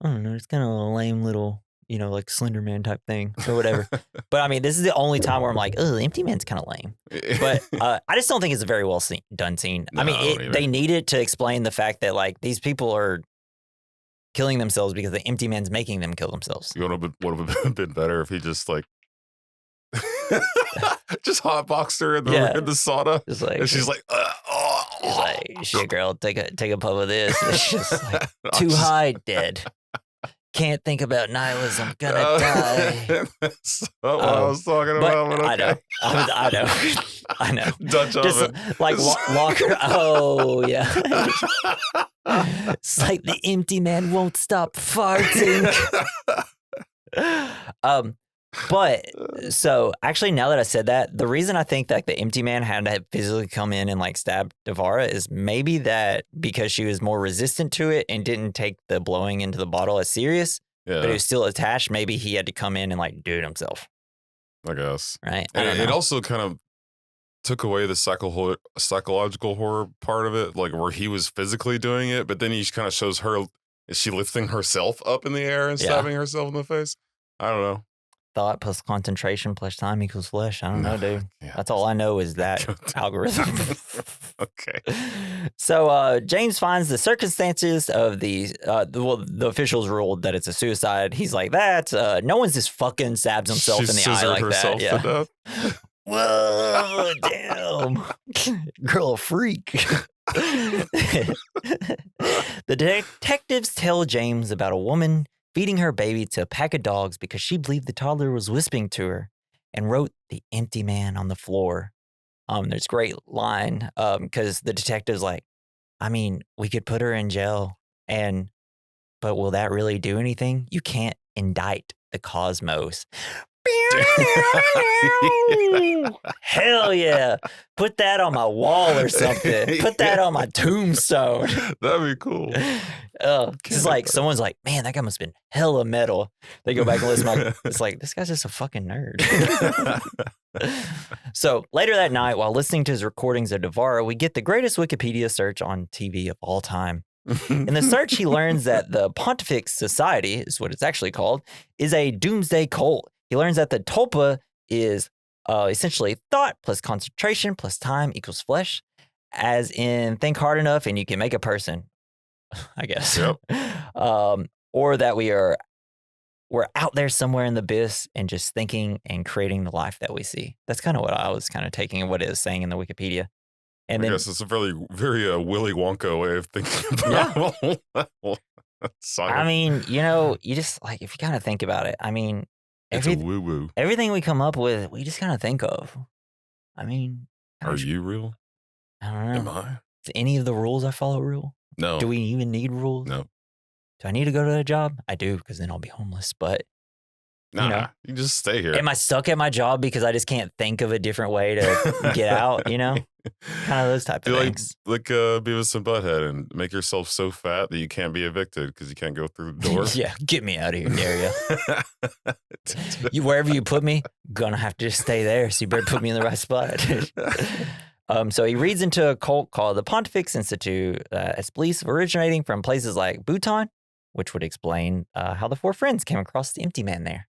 I don't know, it's kind of a lame little, like Slender Man type thing or whatever. But I mean, this is the only time where I'm like, oh, the empty man's kind of lame. But I just don't think it's a very well done scene. No, I mean, they need it to explain the fact that like these people are killing themselves because the empty man's making them kill themselves. You would have been better if he just like just hotboxed her in the sauna. Just like, and she's like, she's like, shit, girl, take a puff of this. It's just like, too high, dead. Can't think about nihilism. Gonna die. That's not what I was talking about. But okay. I know. Dutch just oven. Like lock her. Oh yeah. It's like the empty man won't stop farting. But so actually, now that I said that, the reason I think that the empty man had to physically come in and like stab Devara is maybe that because she was more resistant to it and didn't take the blowing into the bottle as serious, but it was still attached. Maybe he had to come in and like do it himself. I guess. Right. And it also kind of took away the psychological horror part of it, like where he was physically doing it, but then he kind of shows her, is she lifting herself up in the air and stabbing herself in the face? I don't know. Thought plus concentration plus time equals flesh. I don't know, dude. Yeah. That's all I know is that algorithm. Okay. So James finds the circumstances of the officials ruled that it's a suicide. He's like, that no one's just fucking stabs himself in the eye like that. Yeah. To death. Whoa, damn. Girl, a freak. The detectives tell James about a woman feeding her baby to a pack of dogs because she believed the toddler was whispering to her, and wrote the empty man on the floor. There's a great line because the detective's like, I mean, we could put her in jail, but will that really do anything? You can't indict the cosmos. Hell yeah. Put that on my wall or something. Put that on my tombstone. That'd be cool. It's like someone's like, man, that guy must have been hella metal. They go back and listen. It's like, this guy's just a fucking nerd. So later that night, while listening to his recordings of Devara, we get the greatest Wikipedia search on TV of all time. In the search, he learns that the Pontifex Society, is what it's actually called, is a doomsday cult. He learns that the Tulpa is essentially thought plus concentration plus time equals flesh, as in think hard enough and you can make a person, I guess. Yep. Or that we're out there somewhere in the abyss and just thinking and creating the life that we see. That's kind of what I was kind of taking and what it is saying in the Wikipedia. And I guess it's a very, very Willy Wonka way of thinking about I mean, you just like, if you kind of think about it, I mean, it's a woo-woo. Everything we come up with, we just kind of think of. I mean, are you real? I don't know. Am I? Is any of the rules I follow real? No. Do we even need rules? No. Do I need to go to a job? I do, because then I'll be homeless. But you just stay here. Am I stuck at my job because I just can't think of a different way to get out? Kind of those type of things. Like Beavis and Butthead, and make yourself so fat that you can't be evicted because you can't go through the door. Yeah, get me out of here, dare you. Wherever you put me, gonna have to just stay there. So you better put me in the right spot. So he reads into a cult called the Pontifex Institute, as beliefs originating from places like Bhutan, which would explain how the four friends came across the empty man there.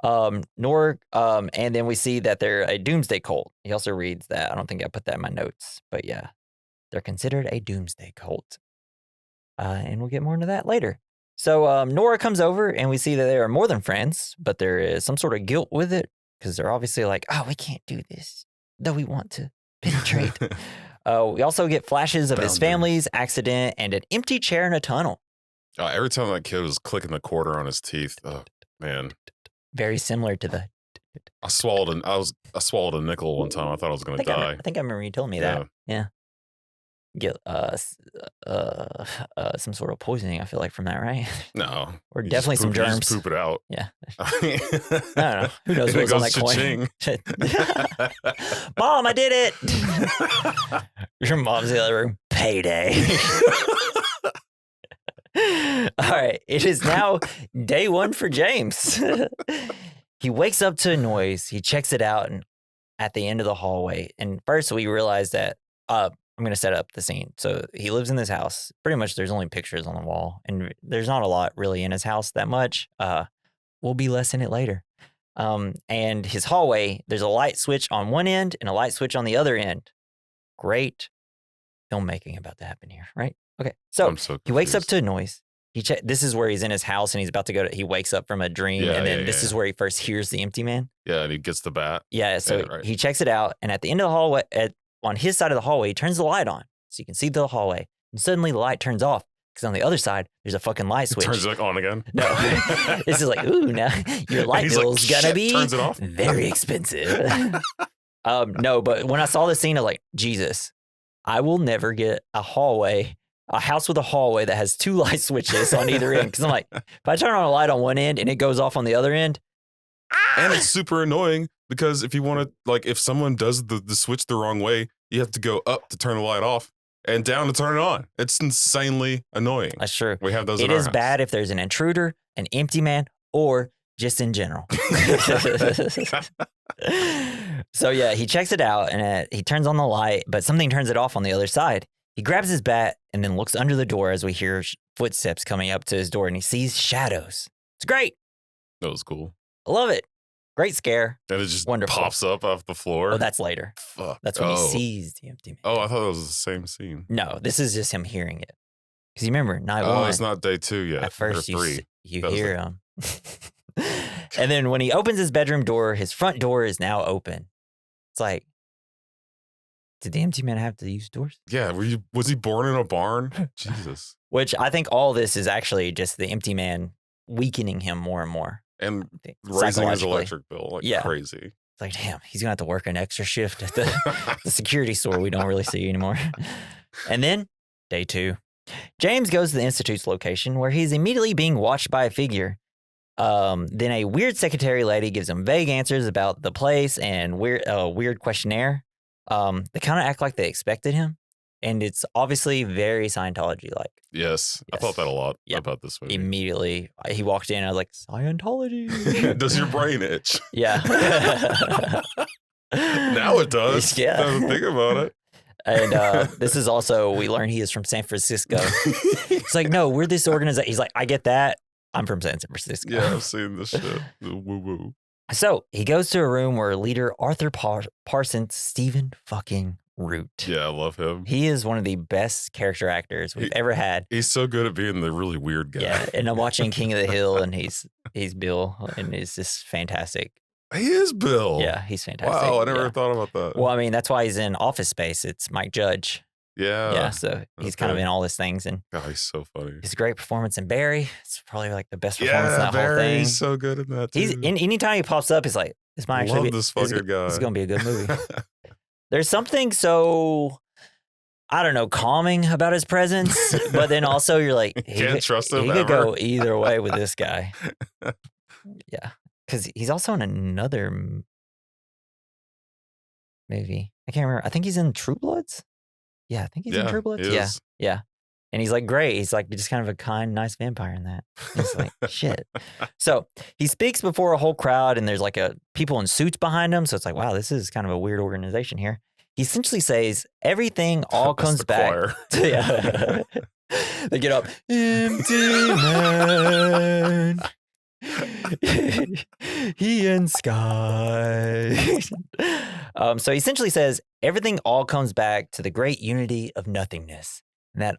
And then we see that they're a doomsday cult. He also reads that. I don't think I put that in my notes, but yeah, they're considered a doomsday cult. And we'll get more into that later. So Nora comes over and we see that they are more than friends, but there is some sort of guilt with it because they're obviously like, oh, we can't do this, though we want to penetrate. We also get flashes of his family's accident and an empty chair in a tunnel. Every time that kid was clicking the quarter on his teeth, oh, man. Very similar to the. I swallowed a nickel one time. I thought I was going to die. I think I remember you told me that. Yeah. Get some sort of poisoning, I feel like, from that, right? No. Or definitely some germs. You just poop it out. Yeah. I don't know. Who knows what's on that coin? Mom, I did it. Your mom's in the other room. Payday. All right. It is now day one for James. He wakes up to a noise. He checks it out, and at the end of the hallway. And first we realized that I'm going to set up the scene. So he lives in this house. Pretty much there's only pictures on the wall. And there's not a lot really in his house that much. We'll be less in it later. And his hallway, there's a light switch on one end and a light switch on the other end. Great filmmaking about to happen here, right? Okay. So he wakes up to a noise. This is where he's in his house and he's about to go to, he wakes up from a dream. And then this is where he first hears the empty man. Yeah. And he gets the bat. Yeah. So he checks it out. And at the end of the hallway, on his side of the hallway, he turns the light on so you can see the hallway. And suddenly the light turns off because on the other side, there's a fucking light switch. It turns it on again? No. This is like, ooh, now your light bill's gonna be turns it off? very expensive. No, but when I saw this scene, I was like, Jesus, I will never get a house with a hallway that has two light switches on either end. Because I'm like, if I turn on a light on one end and it goes off on the other end. And it's super annoying because if you want to, like, if someone does the switch the wrong way, you have to go up to turn the light off and down to turn it on. It's insanely annoying. That's true. We have those in our our house. It is bad if there's an intruder, an empty man, or just in general. So yeah, he checks it out and he turns on the light, but something turns it off on the other side. He grabs his bat and then looks under the door as we hear footsteps coming up to his door and he sees shadows. It's great. That was cool. I love it. Great scare. And it just wonderful. Pops up off the floor. Oh, that's later. Fuck. That's when he sees the empty man. Oh, I thought it was the same scene. No, this is just him hearing it. Because you remember, night one. Oh, it's not day 2 yet. At first, you hear him. Like... And then when he opens his bedroom door, his front door is now open. It's like, did the empty man have to use doors? Yeah. Was he born in a barn? Jesus. Which I think all this is actually just the empty man weakening him more and more. And raising his electric bill like crazy. It's like, damn, he's going to have to work an extra shift at the security store we don't really see anymore. And then, day 2. James goes to the Institute's location where he's immediately being watched by a figure. Then a weird secretary lady gives him vague answers about the place and weird questionnaire. They kind of act like they expected him. And it's obviously very Scientology-like. Yes. I thought that a lot about this movie. Immediately, he walked in, I was like, Scientology. Does your brain itch? Yeah. Now it does. Yeah. Doesn't think about it. And this is also, we learn he is from San Francisco. It's like, no, we're this organization. He's like, I get that. I'm from San Francisco. Yeah, I've seen this shit. Woo-woo. So he goes to a room where leader Arthur Parsons, Stephen fucking Root. Yeah, I love him. He is one of the best character actors we've ever had. He's so good at being the really weird guy. Yeah, and I'm watching King of the Hill, and he's Bill, and he's just fantastic. He is Bill. Yeah, he's fantastic. Wow, I never thought about that. Well, I mean, that's why he's in Office Space. It's Mike Judge. Yeah. Yeah, so he's kind of in all his things. And God, he's so funny. He's a great performance in Barry. It's probably like the best performance in that whole thing. He's so good in that too. Anytime he pops up, he's like, this might actually this fucking guy. This is going to be a good movie. There's something so, I don't know, calming about his presence. But then also you're like, can't trust him. He could go either way with this guy. Yeah. Because he's also in another movie. I can't remember. I think he's in True Bloods. Yeah, I think he's in True Bloods. Yeah. And he's like, great. He's like just kind of a kind, nice vampire in that. He's like, shit. So he speaks before a whole crowd and there's like people in suits behind him. So it's like, wow, this is kind of a weird organization here. He essentially says everything all comes back. They get up, empty man. He in sky. So he essentially says everything all comes back to the great unity of nothingness, and that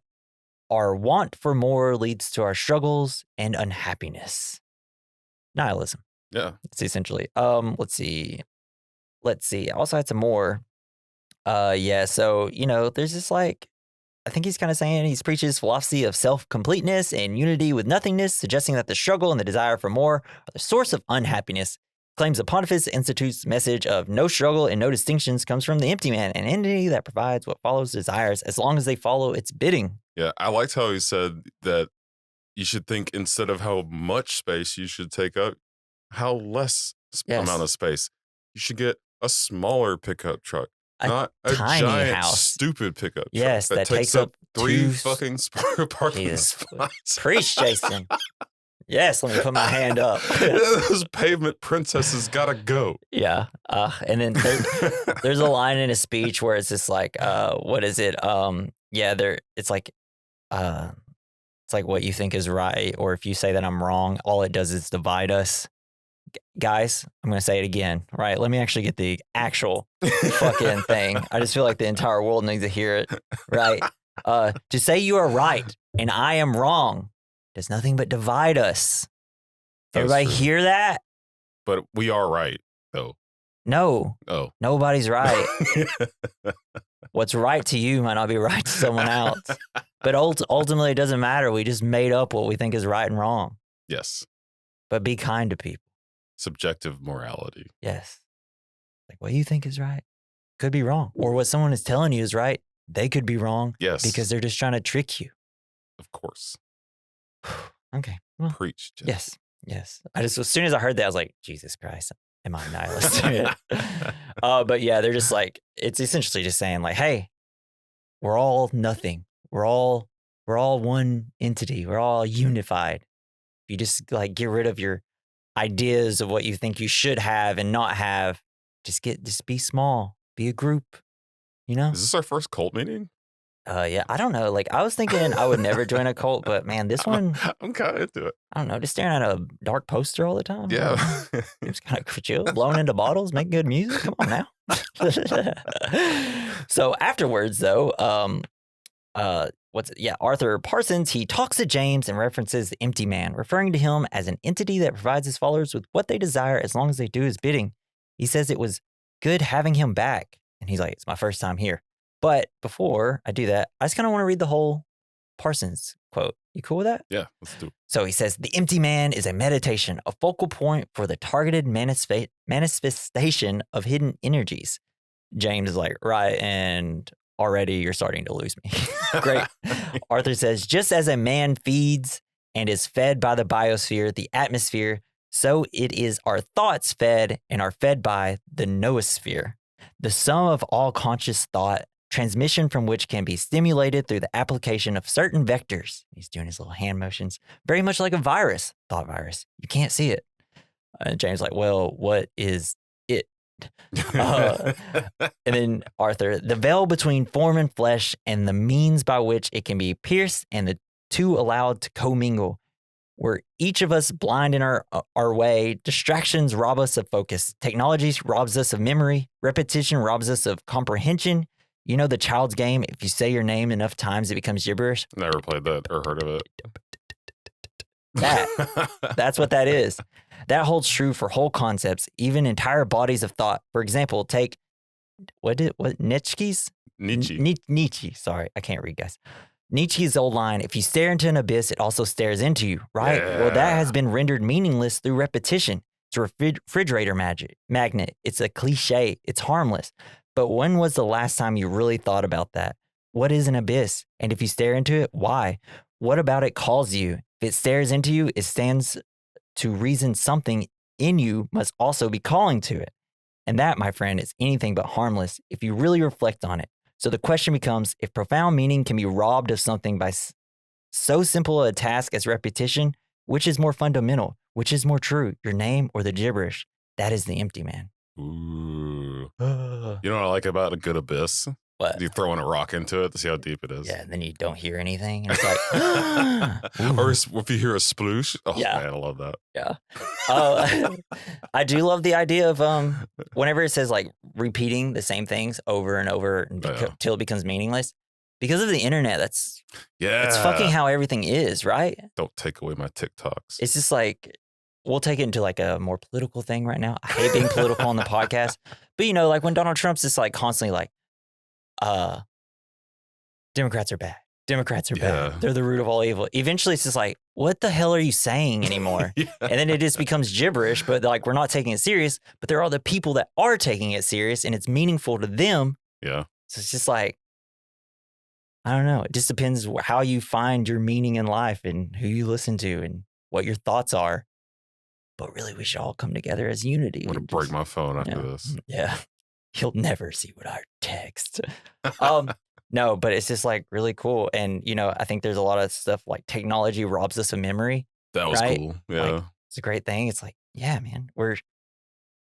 our want for more leads to our struggles and unhappiness. Nihilism. Yeah. It's essentially. Let's see. I also had some more. So there's this like, I think he's kind of saying he preaches philosophy of self-completeness and unity with nothingness, suggesting that the struggle and the desire for more are the source of unhappiness. Claims the Pontifex Institute's message of no struggle and no distinctions comes from the empty man, an entity that provides what follows desires as long as they follow its bidding. Yeah, I liked how he said that you should think instead of how much space you should take up, how less amount of space. You should get a smaller pickup truck. Not a tiny giant, house. stupid pickup truck that takes up 3 fucking parking Jesus. spots. Preach, Jason. Yes, let me put my hand up. Those pavement princesses gotta go. Yeah. And then there's a line in a speech where it's just like, what is it? It's like what you think is right, or if you say that I'm wrong, all it does is divide us. Guys, I'm going to say it again, right? Let me actually get the actual fucking thing. I just feel like the entire world needs to hear it, right? To say you are right and I am wrong does nothing but divide us. Everybody hear that? But we are right, though. No. Oh. Nobody's right. What's right to you might not be right to someone else. But ultimately, it doesn't matter. We just made up what we think is right and wrong. Yes. But be kind to people. Subjective morality. Yes. Like what you think is right could be wrong. Or what someone is telling you is right, they could be wrong. Yes. Because they're just trying to trick you. Of course. Okay. Well, preach, Jesse. Yes. As soon as I heard that, I was like, Jesus Christ, am I a nihilist? But yeah, they're just like, it's essentially just saying like, hey, we're all nothing. We're all one entity. We're all unified. If you just like get rid of your ideas of what you think you should have and not have, just be small, be a group, you know? Is this our first cult meeting? Yeah, I don't know. Like I was thinking I would never join a cult, but man, this one, I'm kind of into it. I don't know, just staring at a dark poster all the time. Yeah. It's kind of chill, blowing into bottles, making good music. Come on now. So afterwards though, Arthur Parsons, he talks to James and references the empty man, referring to him as an entity that provides his followers with what they desire as long as they do his bidding. He says it was good having him back. And he's like, it's my first time here. But before I do that, I just kind of want to read the whole Parsons quote. You cool with that? Yeah, let's do it. So he says, the empty man is a meditation, a focal point for the targeted manifestation of hidden energies. James is like, right, and already you're starting to lose me. Great. Arthur says, just as a man feeds and is fed by the biosphere, the atmosphere, so it is our thoughts fed and are fed by the noosphere, the sum of all conscious thought, transmission from which can be stimulated through the application of certain vectors. He's doing his little hand motions, very much like a virus, thought virus. You can't see it. James like, well, what is it? And then Arthur, the veil between form and flesh and the means by which it can be pierced and the two allowed to commingle. We're each of us blind in our way. Distractions rob us of focus. Technology robs us of memory. Repetition robs us of comprehension. You know the child's game, if you say your name enough times, it becomes gibberish. Never played that or heard of it. That's what that is. That holds true for whole concepts, even entire bodies of thought. For example, take Nietzsche's? Nietzsche. Sorry, I can't read, guys. Nietzsche's old line, if you stare into an abyss, it also stares into you, right? Yeah. Well, that has been rendered meaningless through repetition. It's a refrigerator magnet. It's a cliche. It's harmless. But when was the last time you really thought about that? What is an abyss? And if you stare into it, why? What about it calls you? If it stares into you, it stands to reason something in you must also be calling to it. And that, my friend, is anything but harmless if you really reflect on it. So the question becomes, if profound meaning can be robbed of something by so simple a task as repetition, which is more fundamental? Which is more true, your name or the gibberish? That is the empty man. Ooh. You know what I like about a good abyss? What? You throwing a rock into it to see how deep it is. Yeah, and then you don't hear anything. And it's like, or if you hear a sploosh. Oh, yeah. Man, I love that. Yeah. I do love the idea of whenever it says like repeating the same things over and over until it becomes meaningless. Because of the internet, that's fucking how everything is, right? Don't take away my TikToks. It's just like, we'll take it into like a more political thing right now. I hate being political on the podcast. But you know, like when Donald Trump's just like constantly like, Democrats are bad. Democrats are bad. They're the root of all evil. Eventually it's just like, what the hell are you saying anymore? And then it just becomes gibberish, but like we're not taking it serious, but there are the people that are taking it serious and it's meaningful to them. Yeah. So it's just like, I don't know. It just depends how you find your meaning in life and who you listen to and what your thoughts are. But really, we should all come together as unity. I'm going to break my phone after this. Yeah. You'll never see what I text. No, but it's just like really cool. And, you know, I think there's a lot of stuff like technology robs us of memory. That was right? cool. Yeah. Like, it's a great thing. It's like, yeah, man, we're,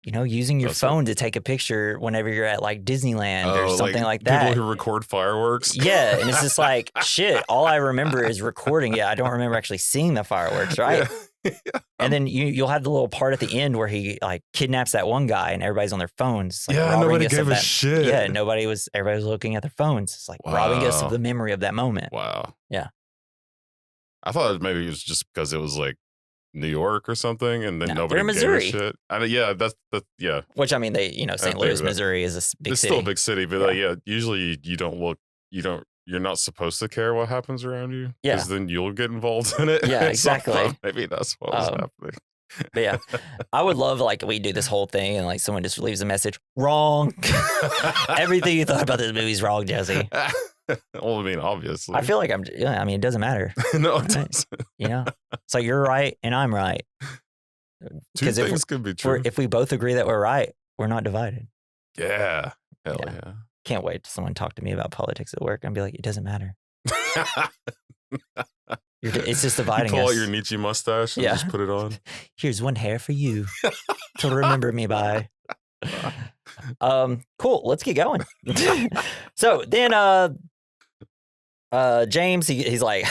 using your phone to take a picture whenever you're at like Disneyland or something like that. People who record fireworks. Yeah. And it's just like, shit, all I remember is recording it. I don't remember actually seeing the fireworks, right? Yeah. And then you'll have the little part at the end where he like kidnaps that one guy and everybody's on their phones. Like, nobody gave a shit. Yeah, everybody was looking at their phones. It's like robbing us of the memory of that moment. Wow. Yeah. I thought maybe it was just because it was like New York or something, and then nobody gave a shit. That's yeah. Which I mean, St. Louis, Missouri is a big city. It's still a big city, but usually you're not supposed to care what happens around you. Yeah. Because then you'll get involved in it. Yeah, exactly. So maybe that's what was happening. But yeah, I would love like we do this whole thing and like someone just leaves a message wrong. Everything you thought about this movie's wrong, Jesse. Well, I mean, obviously. I feel like it doesn't matter. No, it doesn't. It's like you're right and I'm right. Two things could be true. If we both agree that we're right, we're not divided. Yeah. Hell yeah. Can't wait till someone talk to me about politics at work and be like, it doesn't matter. It's just dividing us. You pull out your Nietzsche mustache and just put it on. Here's one hair for you to remember me by. Cool. Let's get going. So then, James, he's like,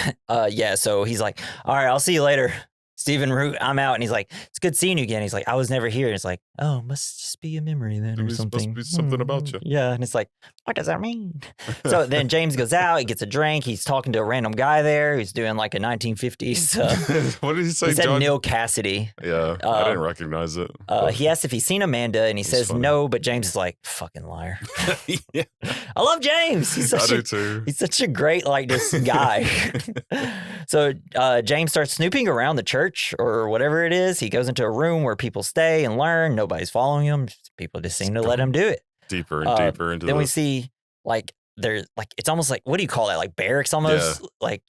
so he's like, all right, I'll see you later, Stephen Root, I'm out. And he's like, it's good seeing you again. He's like, I was never here. And it's like, oh, must just be a memory then or something. Must be something about you. Yeah. And it's like, what does that mean? So then James goes out, he gets a drink. He's talking to a random guy there who's doing like a 1950s. What did he say, He said John? Neil Cassidy. Yeah, I didn't recognize it. He asks if he's seen Amanda and he says no, but James is like, fucking liar. Yeah. I love James. I do too. He's such a great, like, this guy. So James starts snooping around the church or whatever it is. He goes into a room where people stay and learn. Nobody's following him. People just seem to let him do it. Deeper and deeper into Then we see, like, there's like, it's almost like, what do you call that? Like barracks almost? Yeah. Like,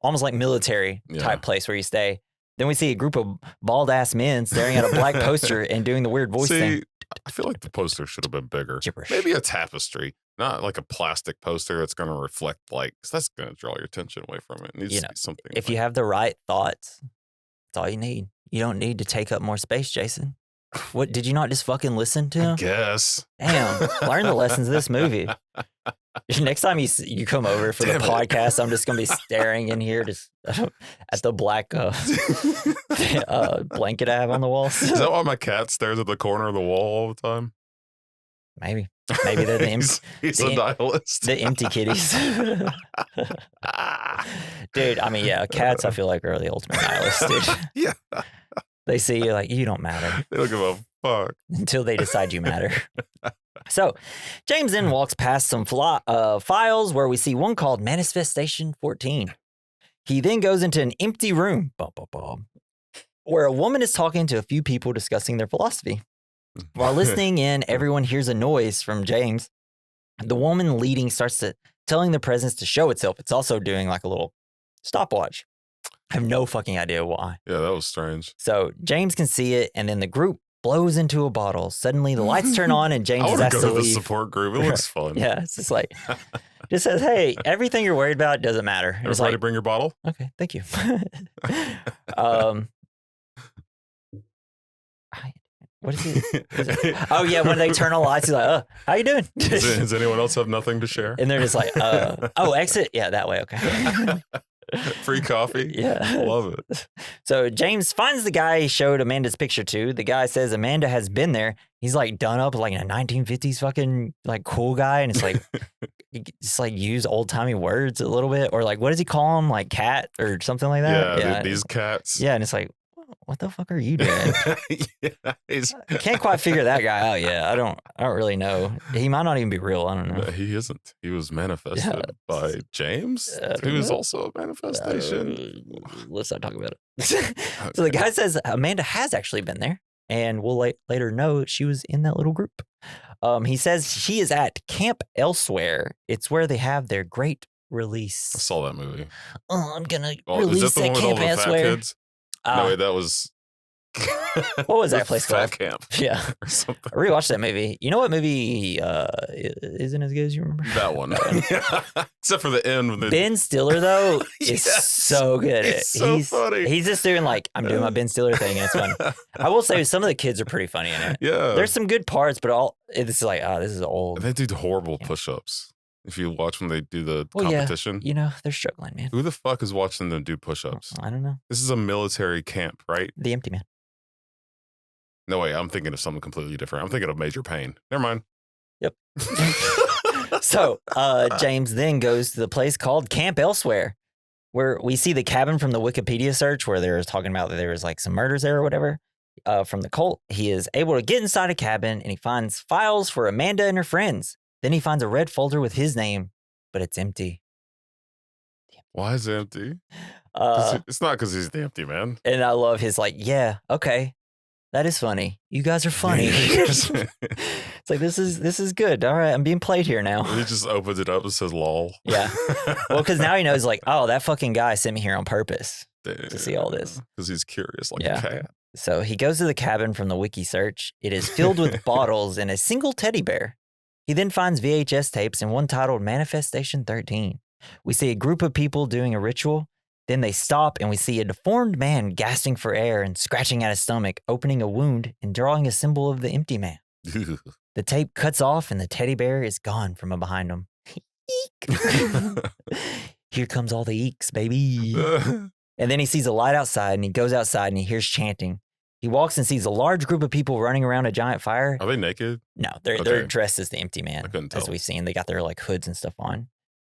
almost like military type place where you stay. Then we see a group of bald ass men staring at a black poster and doing the weird voice thing. I feel like the poster should have been bigger. Gibberish. Maybe a tapestry, not like a plastic poster that's going to reflect light, because that's going to draw your attention away from it. It needs to be something. If you have the right thoughts, that's all you need. You don't need to take up more space, Jason. What, did you not just fucking listen to him? I guess. Damn, learn the lessons of this movie. Next time you come over for the podcast, I'm just going to be staring in here just at the black blanket I have on the wall. Is that why my cat stares at the corner of the wall all the time? Maybe they're he's a nihilist. The empty kitties. Dude, I mean, yeah, cats I feel like are the ultimate nihilists, dude. Yeah. They see you like, you don't matter. They don't give a fuck. Until they decide you matter. So James then walks past some files where we see one called Manifestation 14. He then goes into an empty room where a woman is talking to a few people discussing their philosophy. While listening in, everyone hears a noise from James. The woman leading starts telling the presence to show itself. It's also doing like a little stopwatch. I have no fucking idea why. Yeah, that was strange. So James can see it, and then the group blows into a bottle. Suddenly the lights turn on and James is asked to leave. I want to go to the support group. It looks fun. Yeah, it's just like, just says, hey, everything you're worried about doesn't matter. Everybody like, bring your bottle? Okay, thank you. What is it? Oh, yeah, when they turn on lights, he's like, how you doing? Does anyone else have nothing to share? And they're just like, exit? Yeah, that way, okay. Free coffee? Yeah. Love it. So James finds the guy he showed Amanda's picture to. The guy says Amanda has been there. He's like done up like a 1950s fucking like cool guy. And it's like, just like use old timey words a little bit. Or like, what does he call him? Like cat or something like that? Yeah. These cats. Yeah. And it's like, what the fuck are you doing? Yeah, I can't quite figure that guy out yet. I don't really know. He might not even be real. I don't know. He isn't. He was manifested by James, who is also a manifestation. Let's not talk about it. So the guy says Amanda has actually been there, and we'll later know she was in that little group. He says she is at Camp Elsewhere. It's where they have their great release. I saw that movie. I'm gonna release at Camp Elsewhere. No, wait, that was What was that place called? Fat Camp. Yeah. Or something. I rewatched that movie. You know what movie isn't as good as you remember? That one. Except for the end. When Ben Stiller, though, is so good. He's so funny. He's just doing like, I'm doing my Ben Stiller thing, and it's fun. I will say some of the kids are pretty funny in it. Yeah. There's some good parts, but it's like, this is old. They do horrible push-ups. If you watch when they do the competition. Yeah. You know, they're struggling, man. Who the fuck is watching them do push-ups? I don't know. This is a military camp, right? The Empty Man. No, wait, I'm thinking of something completely different. I'm thinking of Major Payne. Never mind. Yep. So James then goes to the place called Camp Elsewhere, where we see the cabin from the Wikipedia search where they're talking about that there was like some murders there or whatever from the cult. He is able to get inside a cabin and he finds files for Amanda and her friends. Then he finds a red folder with his name, but it's empty. Why is it empty? It's not because he's the empty man. And I love his like, yeah, okay. That is funny. You guys are funny. It's like, this is good. All right, I'm being played here now. He just opens it up and says lol. Yeah. Well, because now he knows like, oh, that fucking guy sent me here on purpose to see all this. Because he's curious like a cat. So he goes to the cabin from the wiki search. It is filled with bottles and a single teddy bear. He then finds VHS tapes and one titled Manifestation 13. We see a group of people doing a ritual. Then they stop and we see a deformed man gasping for air and scratching at his stomach, opening a wound and drawing a symbol of the empty man. The tape cuts off and the teddy bear is gone from behind him. Eek. Here comes all the eeks, baby. And then he sees a light outside and he goes outside and he hears chanting. He walks and sees a large group of people running around a giant fire. Are they naked? No, they're dressed as the empty man. I couldn't tell. As we've seen, they got their like hoods and stuff on.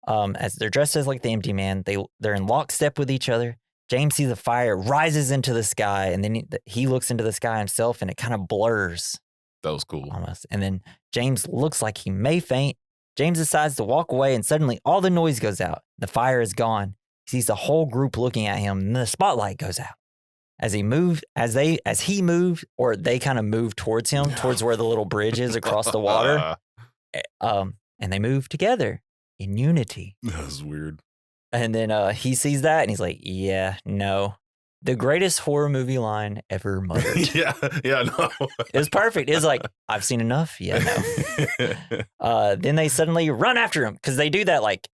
As they're dressed as like the empty man, they're in lockstep with each other. James sees a fire, rises into the sky, and then he looks into the sky himself, and it kind of blurs. That was cool. Almost. And then James looks like he may faint. James decides to walk away, and suddenly all the noise goes out. The fire is gone. He sees the whole group looking at him, and the spotlight goes out. As he moved, or they kind of move towards him, towards where the little bridge is across the water. And they move together in unity. That was weird. And then he sees that and he's like, yeah, no. The greatest horror movie line ever muttered. yeah, no. It was perfect. It was like, I've seen enough. Yeah, no. Then they suddenly run after him because they do that like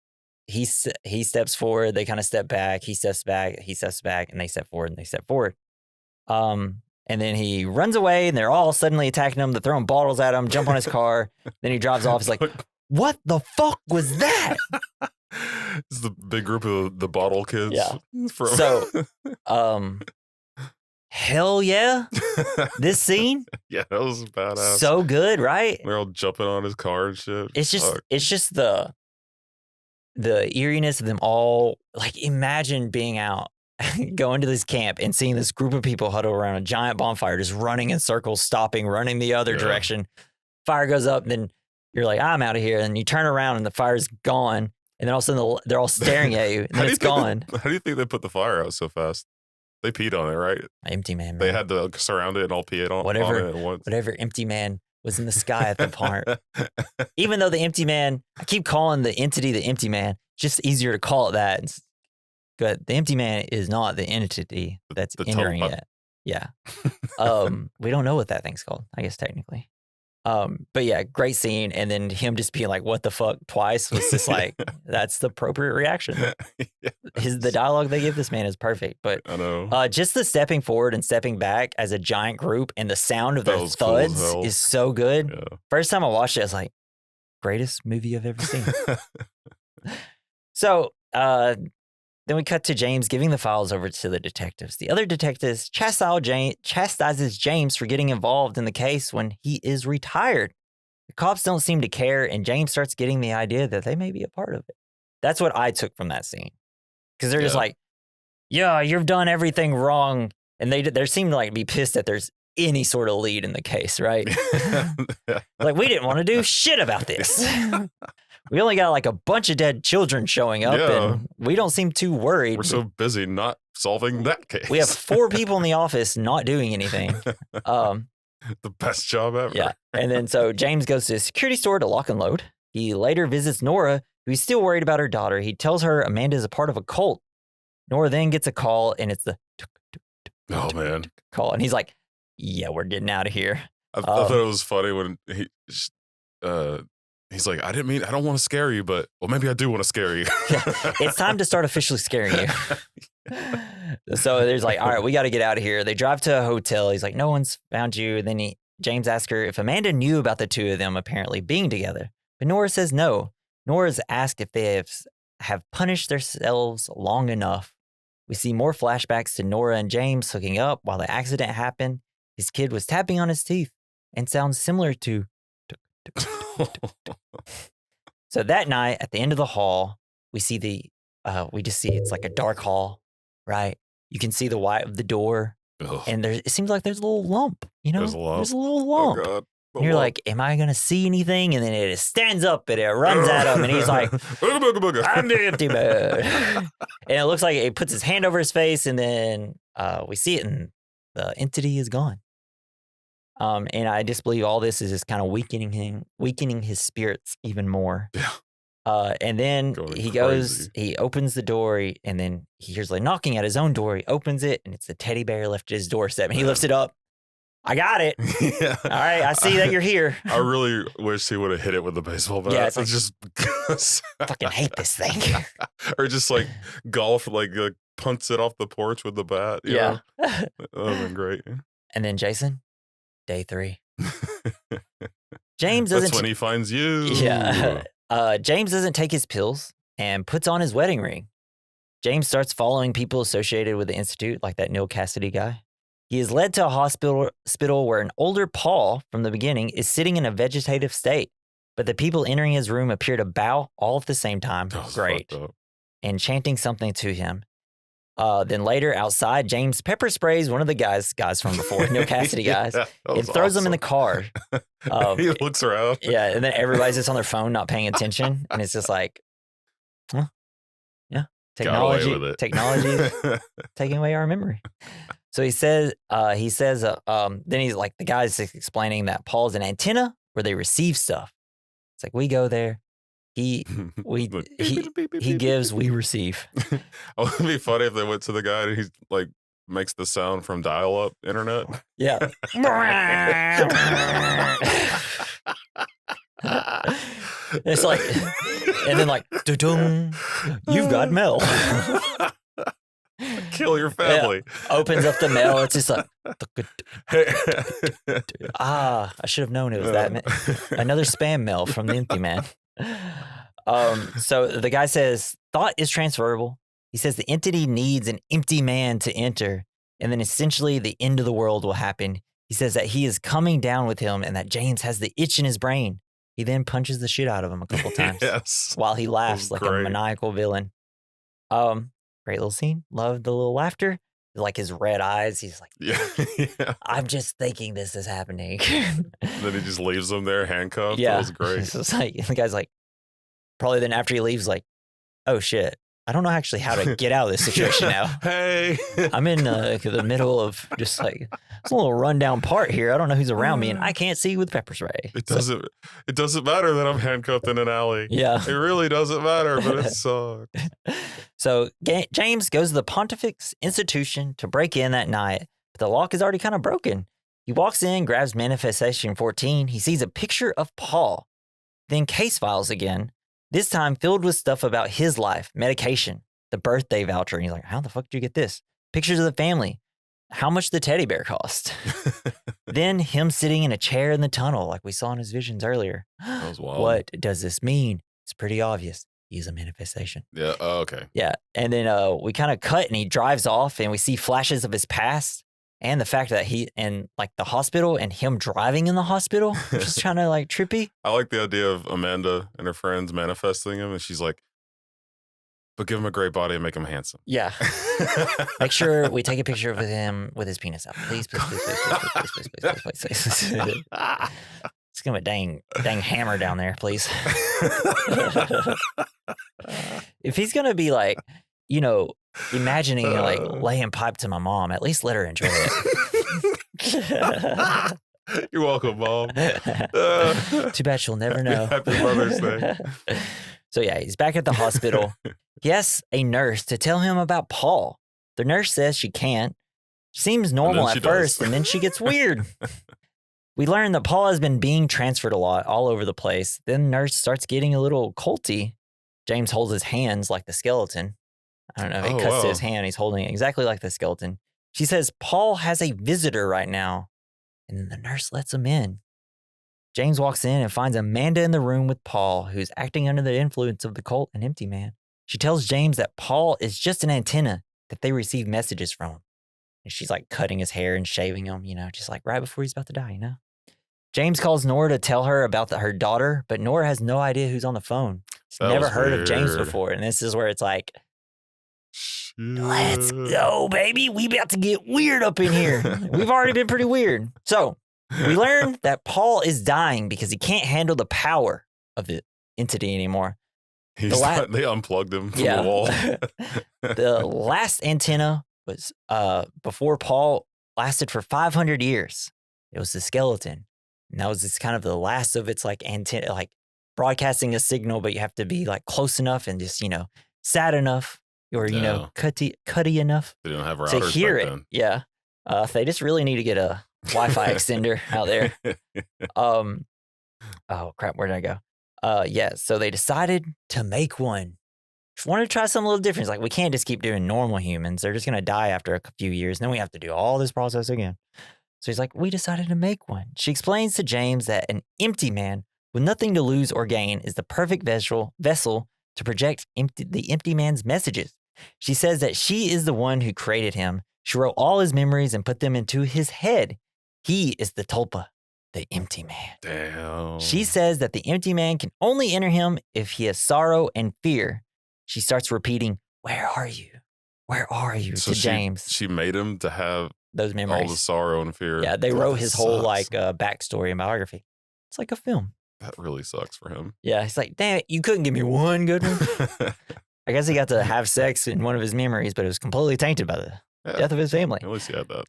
he steps forward, they kind of step back, he steps back, and they step forward and they step forward. And then he runs away and they're all suddenly attacking him. They're throwing bottles at him, jump on his car. Then he drives off. He's like, what the fuck was that? It's the big group of the bottle kids. Yeah. Hell yeah. This scene. Yeah, that was badass. So good, right? They're all jumping on his car and shit. It's just the eeriness of them all. Like, imagine being out, going to this camp and seeing this group of people huddle around a giant bonfire, just running in circles, stopping, running the other direction. Fire goes up, then you're like, I'm out of here. And you turn around and the fire's gone. And then all of a sudden they're all staring at you and then it's gone. How do you think they put the fire out so fast? They peed on it, right? Empty man. They had to surround it and all pee it on it at once. Whatever empty man was in the sky at the part. Even though the empty man, I keep calling the entity the empty man, just easier to call it that. But the empty man is not the entity that's entering it. Yeah. We don't know what that thing's called, I guess, technically. But yeah, great scene. And then him just being like, what the fuck twice was just like, that's the appropriate reaction. The dialogue they give this man is perfect. But I know. Just the stepping forward and stepping back as a giant group and the sound of their thuds is so good. Yeah. First time I watched it, I was like, greatest movie I've ever seen. So then we cut to James giving the files over to the detectives. The other detectives chastises James for getting involved in the case when he is retired. The cops don't seem to care, and James starts getting the idea that they may be a part of it. That's what I took from that scene. Because they're just like, yeah, you've done everything wrong. And they seem to like be pissed that there's any sort of lead in the case, right? Like, we didn't want to do shit about this. We only got like a bunch of dead children showing up and we don't seem too worried. We're so busy not solving that case. We have 4 people in the office not doing anything. The best job ever. Yeah. And then so James goes to a security store to lock and load. He later visits Nora, who's still worried about her daughter. He tells her Amanda is a part of a cult. Nora then gets a call and it's the Oh, man. Call. And he's like, yeah, we're getting out of here. I thought it was funny when he's like, I don't want to scare you, but, well, maybe I do want to scare you. It's time to start officially scaring you. So there's like, all right, we got to get out of here. They drive to a hotel. He's like, no one's found you. And then James asks her if Amanda knew about the two of them apparently being together. But Nora says no. Nora's asked if they have punished themselves long enough. We see more flashbacks to Nora and James hooking up while the accident happened. His kid was tapping on his teeth and sounds similar to. So that night at the end of the hall, we see we just see it's like a dark hall, right? You can see the white of the door, and it seems like there's a little lump. There's a little lump. Oh, God. And you're like, am I gonna see anything? And then it stands up and it runs at him, and he's like, I'm the empty bird. And it looks like it puts his hand over his face, and then we see it, and the entity is gone. And I just believe all this is just kind of weakening his spirits even more. Yeah. And then he opens the door, and then he hears like knocking at his own door. He opens it, and it's the teddy bear left at his doorstep, and he lifts it up. I got it. Yeah. All right, I see that you're here. I really wish he would have hit it with a baseball bat. Yeah, it's like, just I fucking hate this thing. Or just like golf, like punts it off the porch with the bat. Yeah. That would have been great. And then Jason, day 3. James doesn't. That's when he finds you. Yeah. James doesn't take his pills and puts on his wedding ring. James starts following people associated with the Institute, like that Neil Cassidy guy. He is led to a hospital where an older Paul from the beginning is sitting in a vegetative state, but the people entering his room appear to bow all at the same time. Great. And chanting something to him. Then later outside, James pepper sprays one of the guys from before, Neil Cassidy guys, and throws them in the car. He looks around. Yeah, and then everybody's just on their phone, not paying attention, and it's just like, yeah, technology taking away our memory. So he says, then he's like, the guy's explaining that Paul's an antenna where they receive stuff. It's like, we go there. He gives, we receive. It would be funny if they went to the guy and he's like makes the sound from dial-up internet. Yeah. It's like, and then like, doo-dung, you've got mail. Kill your family. Yeah. Opens up the mail. It's just like, I should have known it was that. Another spam mail from the empty man. So the guy says, thought is transferable. He says the entity needs an empty man to enter, and then essentially the end of the world will happen. He says that he is coming down with him and that James has the itch in his brain. He then punches the shit out of him a couple times while he laughs like a maniacal villain. Great little scene. Loved the little laughter. Like his red eyes. He's like, yeah. I'm just thinking this is happening. Then he just leaves him there handcuffed. Yeah. That was great. It's like, the guy's like, probably then after he leaves, like, oh shit, I don't know actually how to get out of this situation now. Hey. I'm in the middle of just like, it's a little rundown part here. I don't know who's around me and I can't see with pepper spray. It doesn't matter that I'm handcuffed in an alley. Yeah. It really doesn't matter, but it sucks. So James goes to the Pontifex Institute to break in that night, but the lock is already kind of broken. He walks in, grabs Manifestation 14. He sees a picture of Paul, then case files again, this time filled with stuff about his life, medication, the birthday voucher. And he's like, how the fuck did you get this? Pictures of the family, how much the teddy bear cost. Then him sitting in a chair in the tunnel like we saw in his visions earlier. That was wild. What does this mean? It's pretty obvious. He's a manifestation. Yeah. Oh, okay. Yeah. And then we kind of cut and he drives off and we see flashes of his past and the fact that he and like the hospital and him driving in the hospital, just kind of like trippy. I like the idea of Amanda and her friends manifesting him. And she's like, but give him a great body and make him handsome. Yeah. Make sure we take a picture of him with his penis out. Please, please, please, please, please, please, please, please, please, please, please. Let's give him a dang hammer down there, please. If he's going to be like, you know, imagining like laying pipe to my mom, at least let her enjoy it. You're welcome, Mom. Too bad she'll never know. Happy Mother's Day. So yeah, he's back at the hospital. He asks a nurse to tell him about Paul. The nurse says she can't, Seems normal at first, and then she gets weird. We learn that Paul has been being transferred a lot all over the place. Then nurse starts getting a little culty. James holds his hands like the skeleton. I don't know. He cuts to his hand. He's holding it exactly like the skeleton. She says, Paul has a visitor right now. And then the nurse lets him in. James walks in and finds Amanda in the room with Paul, who's acting under the influence of the cult and Empty Man. She tells James that Paul is just an antenna that they receive messages from. And she's like cutting his hair and shaving him, just like right before he's about to die, James calls Nora to tell her about her daughter, but Nora has no idea who's on the phone. She's never heard of James before. And this is where it's like, let's go, baby. We about to get weird up in here. We've already been pretty weird. So we learn that Paul is dying because he can't handle the power of the entity anymore. They unplugged him from the wall. The last antenna was before Paul lasted for 500 years. It was the skeleton. And that was just kind of the last of its like antenna, like broadcasting a signal, but you have to be like close enough and just, sad enough or, cutty enough they didn't have routers to hear back it. then. Yeah. They just really need to get a Wi-Fi extender out there. Oh crap, where did I go? So they decided to make one. Just wanted to try something a little different. It's like, we can't just keep doing normal humans. They're just going to die after a few years. And then we have to do all this process again. So he's like, we decided to make one. She explains to James that an empty man with nothing to lose or gain is the perfect vessel to project the empty man's messages. She says that she is the one who created him. She wrote all his memories and put them into his head. He is the Tulpa, the empty man. Damn. She says that the empty man can only enter him if he has sorrow and fear. She starts repeating, where are you? Where are you? So to James. She made him to have those memories. All the sorrow and fear. Yeah, they wrote his whole backstory and biography. It's like a film. That really sucks for him. Yeah, he's like, damn it, you couldn't give me one good one. I guess he got to have sex in one of his memories, but it was completely tainted by the death of his family. At least he had that.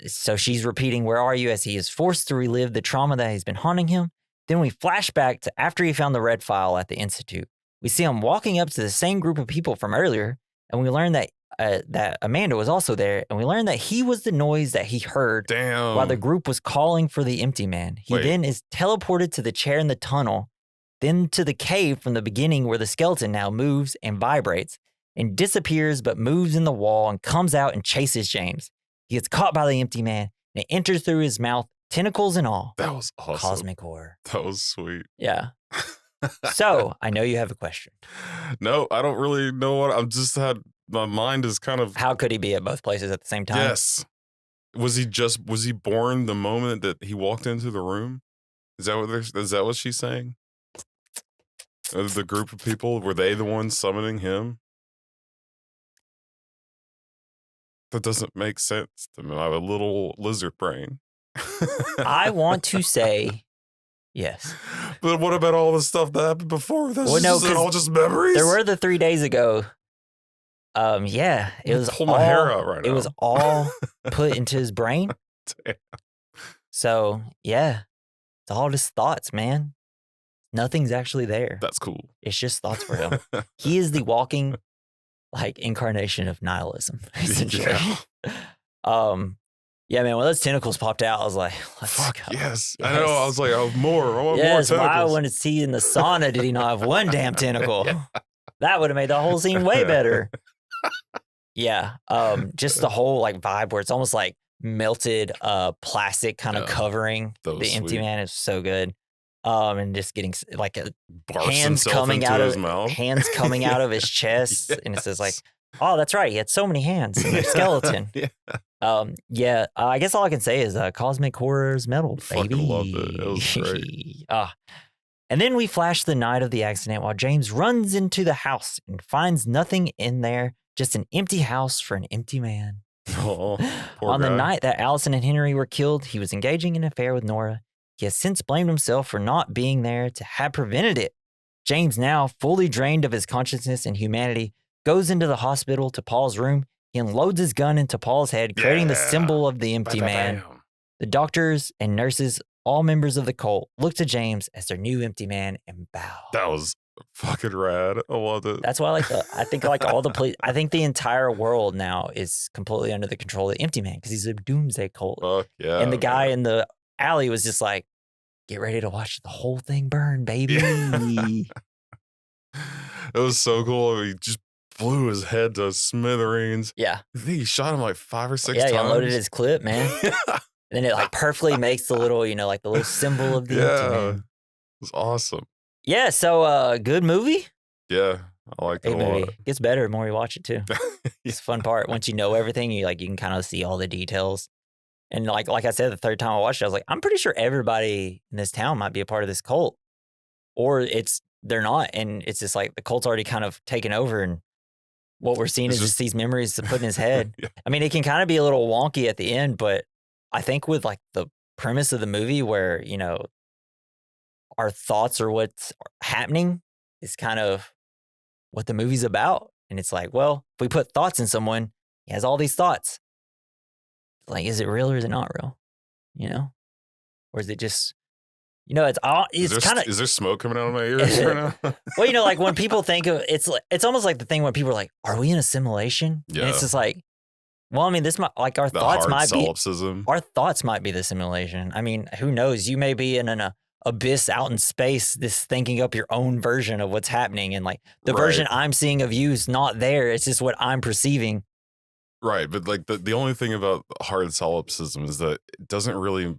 So she's repeating, where are you? As he is forced to relive the trauma that has been haunting him. Then we flash back to after he found the red file at the Institute. We see him walking up to the same group of people from earlier, and we learn that Amanda was also there, and we learned that he was the noise that he heard while the group was calling for the empty man. He then is teleported to the chair in the tunnel, then to the cave from the beginning where the skeleton now moves and vibrates and disappears but moves in the wall and comes out and chases James. He gets caught by the empty man and it enters through his mouth, tentacles and all. That was awesome. Cosmic horror. That was sweet. Yeah. So, I know you have a question. No, I don't really know what my mind is kind of. How could he be at both places at the same time? Yes. Was he born the moment that he walked into the room? Is that what she's saying? The group of people, were they the ones summoning him? That doesn't make sense to me. I have a little lizard brain. I want to say yes. But what about all the stuff that happened before? All just memories? There were the 3 days ago. Yeah, it was pull my hair out right now. It was all put into his brain. Damn. So, yeah, it's all just thoughts, man. Nothing's actually there. That's cool. It's just thoughts for him. He is the walking, incarnation of nihilism, essentially. Yeah, man, when those tentacles popped out, I was like, fuck, go. Yes. I know, I was like, I want more yes, tentacles. Why when it's he in the sauna did he not have one damn tentacle? Yeah. That would have made the whole scene way better. Yeah, just the whole vibe where it's almost like melted plastic kind of covering the empty man is so good. And just getting hands coming out of mouth. Hands coming out of his chest, yes. And it says oh, that's right, he had so many hands in his skeleton. Yeah. I guess all I can say is cosmic horror's metal, baby. Fucking loved it. It was great. And then we flash the night of the accident while James runs into the house and finds nothing in there, just an empty house for an empty man. Oh, On the night that Allison and Henry were killed, he was engaging in an affair with Nora. He has since blamed himself for not being there to have prevented it. James, now fully drained of his consciousness and humanity, goes into the hospital to Paul's room. He unloads his gun into Paul's head, creating the symbol of the empty man. The doctors and nurses, all members of the cult, look to James as their new empty man and bow. That was fucking rad. I loved it. That's why I think like all the I think the entire world now is completely under the control of the Empty Man because he's a doomsday cult. Fuck yeah. And the guy in the alley was just like, get ready to watch the whole thing burn, baby. It was so cool. He just blew his head to smithereens. Yeah. I think he shot him like 5 or 6 times. times. Yeah, he unloaded his clip, man. And then it like perfectly makes the little, like the little symbol of the Empty Man. It was awesome. Yeah, so good movie. Yeah, I liked it a lot. It gets better the more you watch it too. It's a fun part. Once you know everything, you can kind of see all the details. And like I said, the third time I watched it, I was like, I'm pretty sure everybody in this town might be a part of this cult, or they're not, and it's just like the cult's already kind of taken over, and what we're seeing is just these memories put in his head. Yeah. I mean, it can kind of be a little wonky at the end, but I think with like the premise of the movie, where our thoughts are what's happening, is kind of what the movie's about. And it's like, well, if we put thoughts in someone, he has all these thoughts. Like, is it real or is it not real? Or is it just, it's kind of. Is there smoke coming out of my ears right now? Well, like when people think of it's almost like the thing when people are like, are we in a simulation? Yeah. And it's just like, well, I mean, this might like our thoughts might solipsism. Our thoughts might be the simulation. I mean, who knows? You may be in an abyss out in space, this thinking up your own version of what's happening, and like the version I'm seeing of you is not there. It's just what I'm perceiving. Right, but like the only thing about hard solipsism is that it doesn't really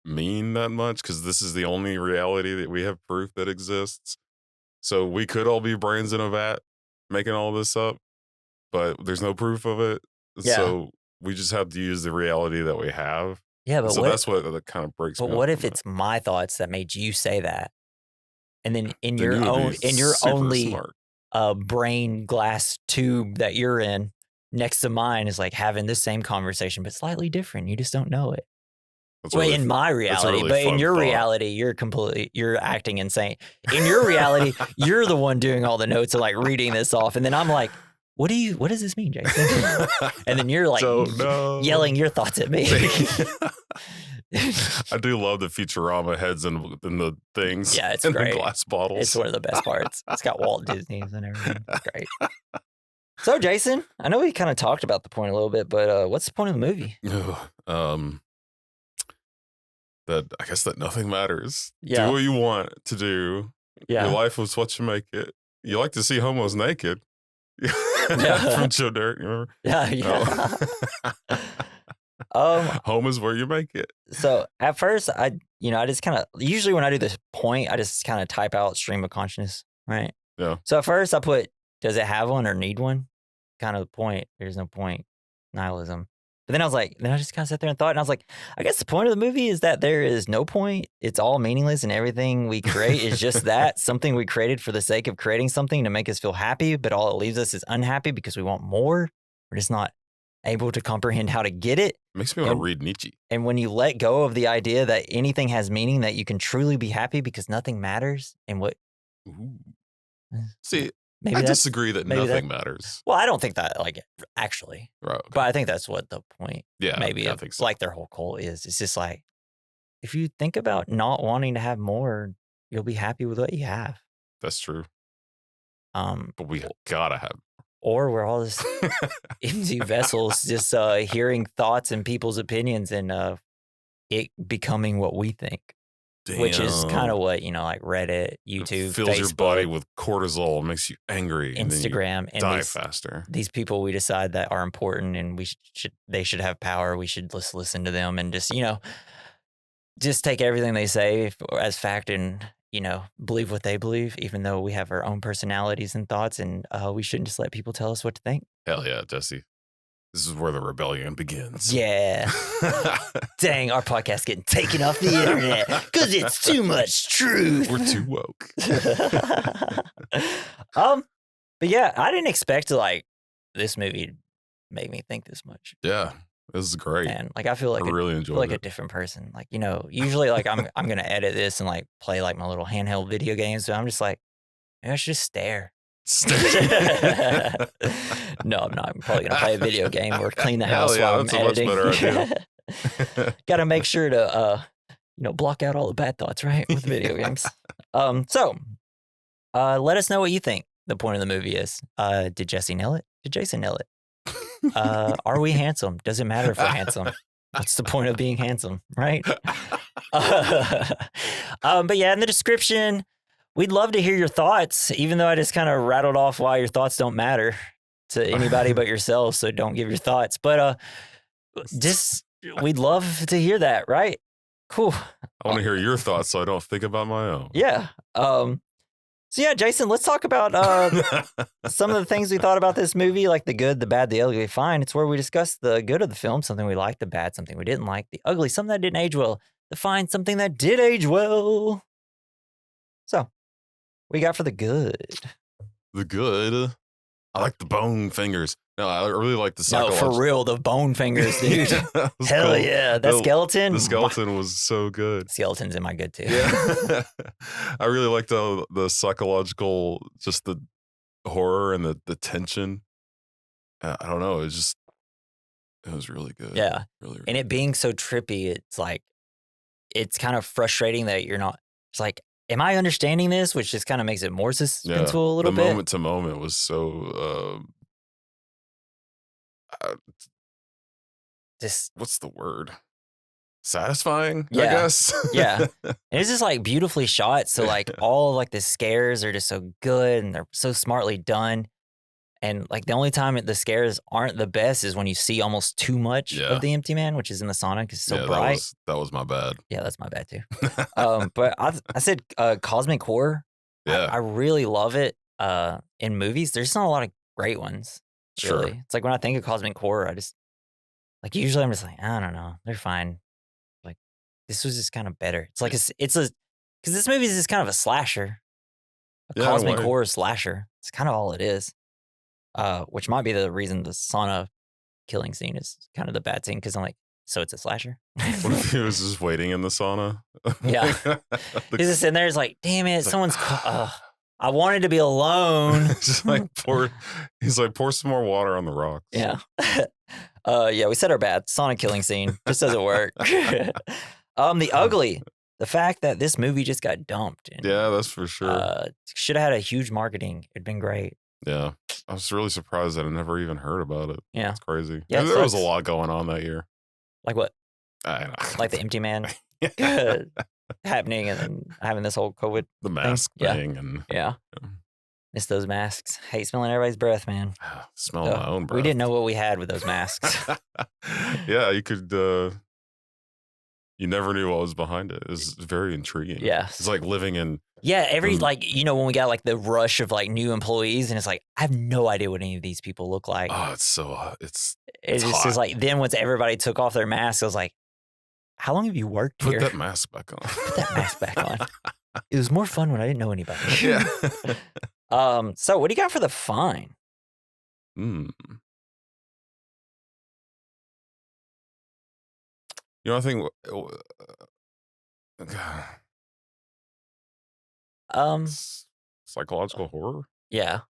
mean that much because this is the only reality that we have proof that exists. So we could all be brains in a vat making all this up, but there's no proof of it. Yeah. So we just have to use the reality that we have. Yeah, but so that's what that kind of breaks. But what if it's my thoughts that made you say that, and then in your only brain glass tube that you're in next to mine is like having this same conversation but slightly different. You just don't know it. In my reality, but in your reality, you're acting insane. In your reality, you're the one doing all the notes and like reading this off, and then I'm like, what does this mean, Jason? And then you're like yelling your thoughts at me. I do love the Futurama heads in the things. Yeah, it's in great. The glass bottles. It's one of the best parts. It's got Walt Disney's and everything. It's great. So, Jason, I know we kind of talked about the point a little bit, but what's the point of the movie? That I guess that nothing matters. Yeah. Do what you want to do. Yeah. Your life was what you make it. You like to see homos naked. From Joe Dirt, you remember? Yeah. Home is where you make it. So at first, I just kind of, usually when I do this point, I just kind of type out stream of consciousness, right? Yeah. So at first I put, does it have one or need one? Kind of the point. There's no point. Nihilism. But then I just kind of sat there and thought, and I was like, I guess the point of the movie is that there is no point. It's all meaningless, and everything we create is just that, something we created for the sake of creating something to make us feel happy, but all it leaves us is unhappy because we want more. We're just not able to comprehend how to get it. Makes me want to read Nietzsche. And when you let go of the idea that anything has meaning, that you can truly be happy because nothing matters, and what... Ooh. See... I disagree that nothing matters. Well, I don't think that, actually. Right. Okay. But I think that's what the point, I think so. Like their whole cult is. It's just like, if you think about not wanting to have more, you'll be happy with what you have. That's true. But we gotta have. Or we're all just empty vessels, just hearing thoughts and people's opinions and it becoming what we think. Damn. Which is kind of what, like Reddit, YouTube, it fills Facebook, your body with cortisol, makes you angry, Instagram, and die faster. These people we decide that are important and they should have power. We should just listen to them and just take everything they say as fact and, believe what they believe, even though we have our own personalities and thoughts, and we shouldn't just let people tell us what to think. Hell yeah, Jesse. This is where the rebellion begins. Yeah. Dang, our podcast's getting taken off the internet because it's too much truth. We're too woke. But yeah, I didn't expect this movie to make me think this much. Yeah, this is great. And I feel like I really enjoyed a different person. Usually I'm gonna edit this and play my little handheld video games. So I'm just like, maybe I should just stare. No, I'm not. I'm probably gonna play a video game or clean the house while I'm editing. That's a much better idea. Gotta make sure to block out all the bad thoughts, right, with video games. So Let us know what you think the point of the movie is. Did Jesse nail it? Did Jason nail it? Are we handsome? Does it matter if we're handsome? What's the point of being handsome, right? But yeah, in the description, we'd love to hear your thoughts, even though I just kind of rattled off why your thoughts don't matter to anybody but yourself. So don't give your thoughts. But just we'd love to hear that, right? Cool. I want to hear your thoughts so I don't think about my own. Yeah. So yeah, Jason, let's talk about some of the things we thought about this movie, like the good, the bad, the ugly. Fine. It's where we discuss the good of the film, something we liked, the bad, something we didn't like, the ugly, something that didn't age well, the fine, something that did age well. So, what you got for the good? The good? I like the bone fingers. No, I really like the psychological. No, for real, the bone fingers, dude. Hell cool. Yeah. That skeleton. The skeleton was so good. Skeleton's in my good too. Yeah. I really like the psychological, just the horror and the tension. I don't know. It was really good. Yeah. Really and it being so trippy, it's kind of frustrating that you're not, it's like, am I understanding this? Which just kind of makes it more suspenseful a little bit. The moment to moment was so, what's the word? Satisfying, yeah. I guess. Yeah. And it's just like beautifully shot. So like all like the scares are just so good and they're so smartly done. And like the only time the scares aren't the best is when you see almost too much of the empty man, which is in the sauna because it's so bright. That was my bad. Yeah, that's my bad too. But I said cosmic horror. Yeah. I really love it in movies. There's not a lot of great ones. Really. Sure. It's like when I think of cosmic horror, I just like usually I'm just like, I don't know, they're fine. Like this was just kind of better. It's like it's because this movie is just kind of a slasher, cosmic horror slasher. It's kind of all it is. Which might be the reason the sauna killing scene is kind of the bad scene because I'm like, so it's a slasher. What if he was just waiting in the sauna? Yeah, he's just sitting there. He's like, damn it, someone's. I wanted to be alone. Just like he's like, pour some more water on the rocks. Yeah. Yeah, we said our bad. Sauna killing scene just doesn't work. The ugly. The fact that this movie just got dumped. And, yeah, that's for sure. Should have had a huge marketing. It'd been great. Yeah. I was really surprised that I never even heard about it. Yeah. It's crazy. Yeah, there was a lot going on that year. Like what? I know. Like the empty man happening and then having this whole COVID the mask thing. Yeah. And yeah. Miss those masks. Hate smelling everybody's breath, man. Smelling my own breath. We didn't know what we had with those masks. Yeah, you could you never knew what was behind it. It was very intriguing. Yeah. It's like living in like, when we got like the rush of like new employees and it's like, I have no idea what any of these people look like. Oh, it's so hot. It's just is like, then once everybody took off their masks, I was like, how long have you worked here? Put that mask back on. Put that mask back on. It was more fun when I didn't know anybody. Yeah. So what do you got for the fine? I think psychological horror. Yeah.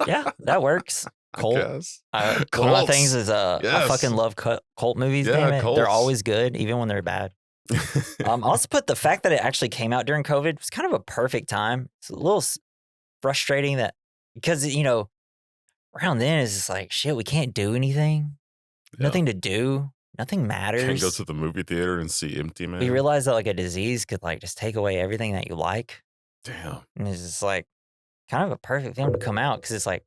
Yeah, that works. Cult. One of my things is I fucking love cult movies. Yeah, damn it, cults. They're always good, even when they're bad. I also put the fact that it actually came out during COVID was kind of a perfect time. It's a little frustrating that because around then it's just like shit. We can't do anything. Yeah. Nothing to do. Nothing matters. Can't go to the movie theater and see empty man. We realized that like a disease could like just take away everything that you like. Damn. And it's just like kind of a perfect film to come out because it's like,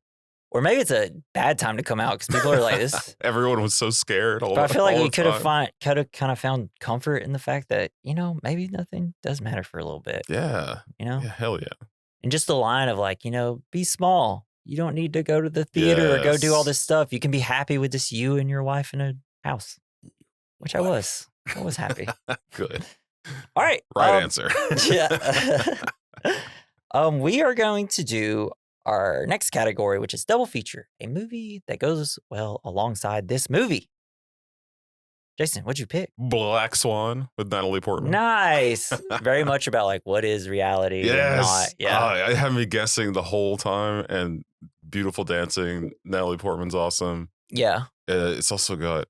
or maybe it's a bad time to come out because people are like this. Everyone was so scared. But I feel like we could have kind of found comfort in the fact that maybe nothing does matter for a little bit. Yeah. Yeah, hell yeah. And just the line of like be small. You don't need to go to the theater or go do all this stuff. You can be happy with just you and your wife in a house. Which I was. I was happy. Good. All right. Right answer. Yeah. We are going to do our next category, which is double feature, a movie that goes well alongside this movie. Jason, what'd you pick? Black Swan with Natalie Portman. Nice. Very much about like what is reality and not. Yeah. I had me guessing the whole time and beautiful dancing. Natalie Portman's awesome. Yeah. It's also got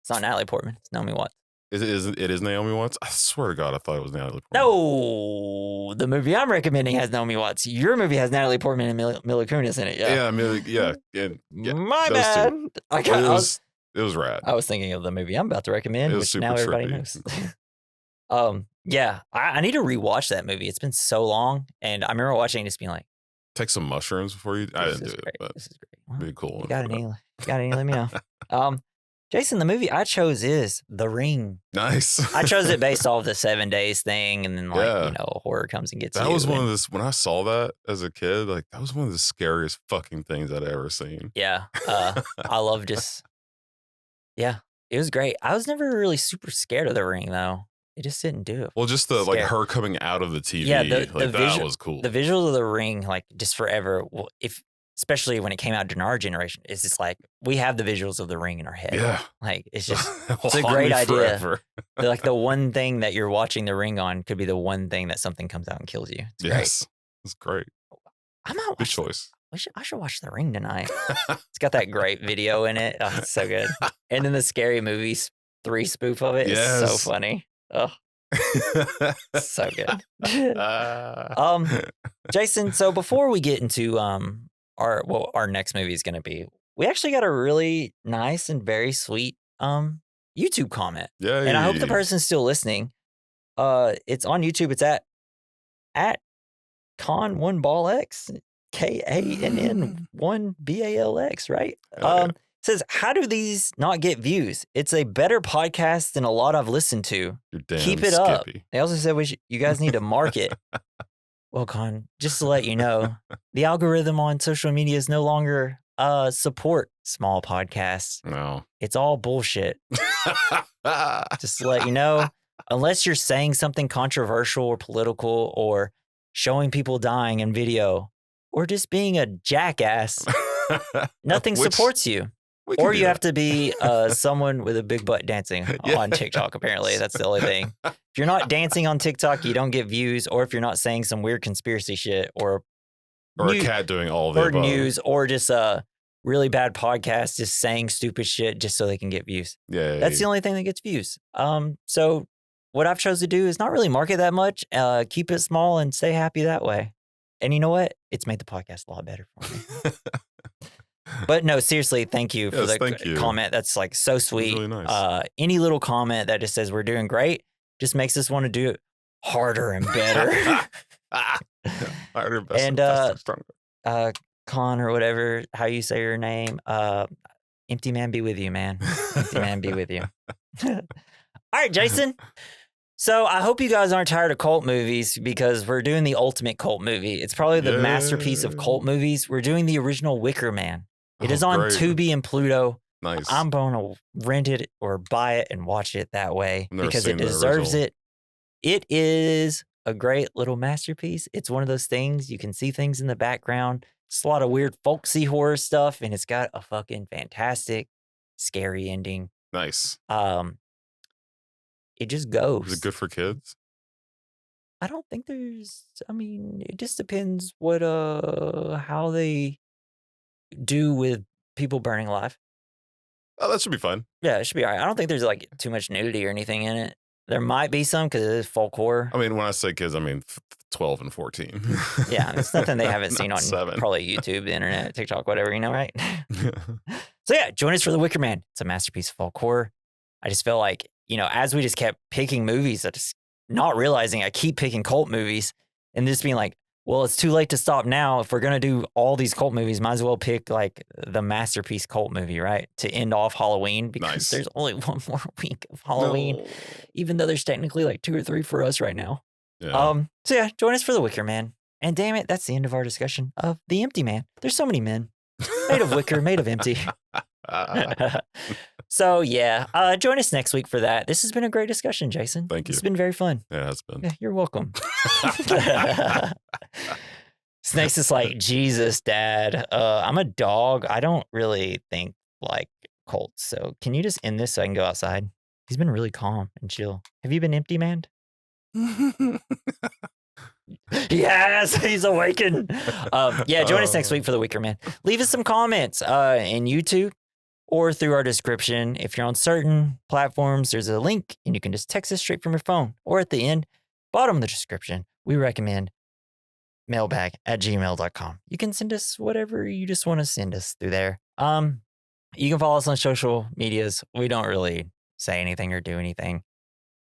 it's not Natalie Portman. It's Naomi Watts. It is Naomi Watts? I swear to God, I thought it was Natalie Portman. No, the movie I'm recommending has Naomi Watts. Your movie has Natalie Portman and Mila Kunis in it. Yeah, My bad. It was rad. I was thinking of the movie I'm about to recommend, which now everybody knows. Yeah, I need to rewatch that movie. It's been so long, and I remember watching it just being like, take some mushrooms before you. I didn't do it, but this is great. Well, be a cool one. You got any? Let me know. Jason, the movie I chose is The Ring. Nice. I chose it based off the 7 days thing, and then horror comes and gets you. That was one of this when I saw that as a kid. Like that was one of the scariest fucking things I'd ever seen. Yeah, I love just. Yeah, it was great. I was never really super scared of The Ring though. It just didn't do it. Well, just the like her coming out of the TV. Yeah, that was cool. The visuals of The Ring, like just forever. Well, especially when it came out during our generation, it's just like we have the visuals of The Ring in our head. Yeah, like it's just it's a great idea. Like the one thing that you're watching The Ring on could be the one thing that something comes out and kills you. It's great. It's great. I'm out. Good choice. I should watch The Ring tonight. It's got that great video in it. Oh, it's so good. And then the Scary Movies 3 spoof of it is so funny. Oh, so good. Jason, so before we get into our next movie is going to be, we actually got a really nice and very sweet YouTube comment. Yeah. And I hope the person's still listening. It's on YouTube. It's at Con1BallX. KANN1BALX, right? Says, how do these not get views? It's a better podcast than a lot I've listened to. You're damn Keep it up. They also said you guys need to market. Well, Con, just to let you know, the algorithm on social media is no longer support small podcasts. No. It's all bullshit. Just to let you know, unless you're saying something controversial or political or showing people dying in video, or just being a jackass, nothing supports you. Or you have to be someone with a big butt dancing on TikTok, apparently. That's the only thing. If you're not dancing on TikTok, you don't get views. Or if you're not saying some weird conspiracy shit or a cat doing all of it. Or news, or just a really bad podcast just saying stupid shit just so they can get views. Yeah. That's the only thing that gets views. So what I've chosen to do is not really market that much, keep it small and stay happy that way. And you know what? It's made the podcast a lot better for me. But no, seriously, thank you for the comment. That's like so sweet. Really nice. Any little comment that just says we're doing great just makes us want to do it harder and better. Harder, better, and faster, stronger. Con or whatever, how you say your name. Empty man be with you, man. Empty man be with you. All right, Jason. So I hope you guys aren't tired of cult movies because we're doing the ultimate cult movie. It's probably the masterpiece of cult movies. We're doing the original Wicker Man. It is on Tubi and Pluto. Nice. I'm going to rent it or buy it and watch it that way because it deserves it. It is a great little masterpiece. It's one of those things. You can see things in the background. It's a lot of weird folksy horror stuff, and it's got a fucking fantastic, scary ending. Nice. It just goes. Is it good for kids? I don't think it just depends how they do with people burning alive. Oh, that should be fun. Yeah, it should be all right. I don't think there's like too much nudity or anything in it. There might be some because it is folk horror. I mean, when I say kids, I mean 12 and 14. Yeah, it's nothing they haven't seen on 7. Probably YouTube, the internet, TikTok, whatever, right? So yeah, join us for The Wicker Man. It's a masterpiece of folk horror. I just feel like, as we just kept picking movies, I just not realizing I keep picking cult movies and just being like, well, it's too late to stop now. If we're going to do all these cult movies, might as well pick like the masterpiece cult movie, right? To end off Halloween because there's only one more week of Halloween, even though there's technically like 2 or 3 for us right now. Yeah. So yeah, join us for The Wicker Man. And damn it, that's the end of our discussion of The Empty Man. There's so many men made of wicker, made of empty. So yeah, join us next week for that. This has been a great discussion, Jason. Thank you. It's been very fun. Yeah, it has been. Yeah, you're welcome. Snake's is like, Jesus, Dad. I'm a dog. I don't really think like cults. So can you just end this so I can go outside? He's been really calm and chill. Have you been empty manned? Yes, he's awakened. Yeah, join us next week for The Wicker Man. Leave us some comments in YouTube or through our description. If you're on certain platforms, there's a link and you can just text us straight from your phone. Or at the end, bottom of the description, we recommend mailbag@gmail.com. You can send us whatever you just want to send us through there. You can follow us on social medias. We don't really say anything or do anything.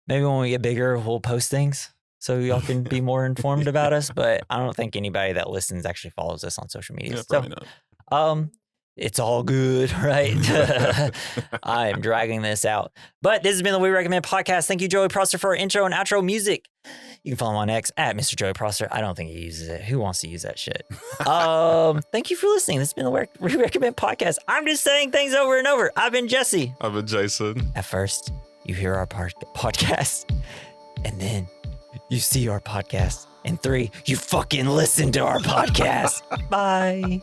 Maybe when we get bigger, we'll post things so y'all can be more informed about us. But I don't think anybody that listens actually follows us on social media. Yeah, probably not. It's all good, right? I am dragging this out. But this has been the We Recommend podcast. Thank you, Joey Prosser, for our intro and outro music. You can follow him on X at Mr. Joey Prosser. I don't think he uses it. Who wants to use that shit? Thank you for listening. This has been the We Recommend podcast. I'm just saying things over and over. I've been Jesse. I've been Jason. At first, you hear our podcast, and then you see our podcast. And 3, you fucking listen to our podcast. Bye.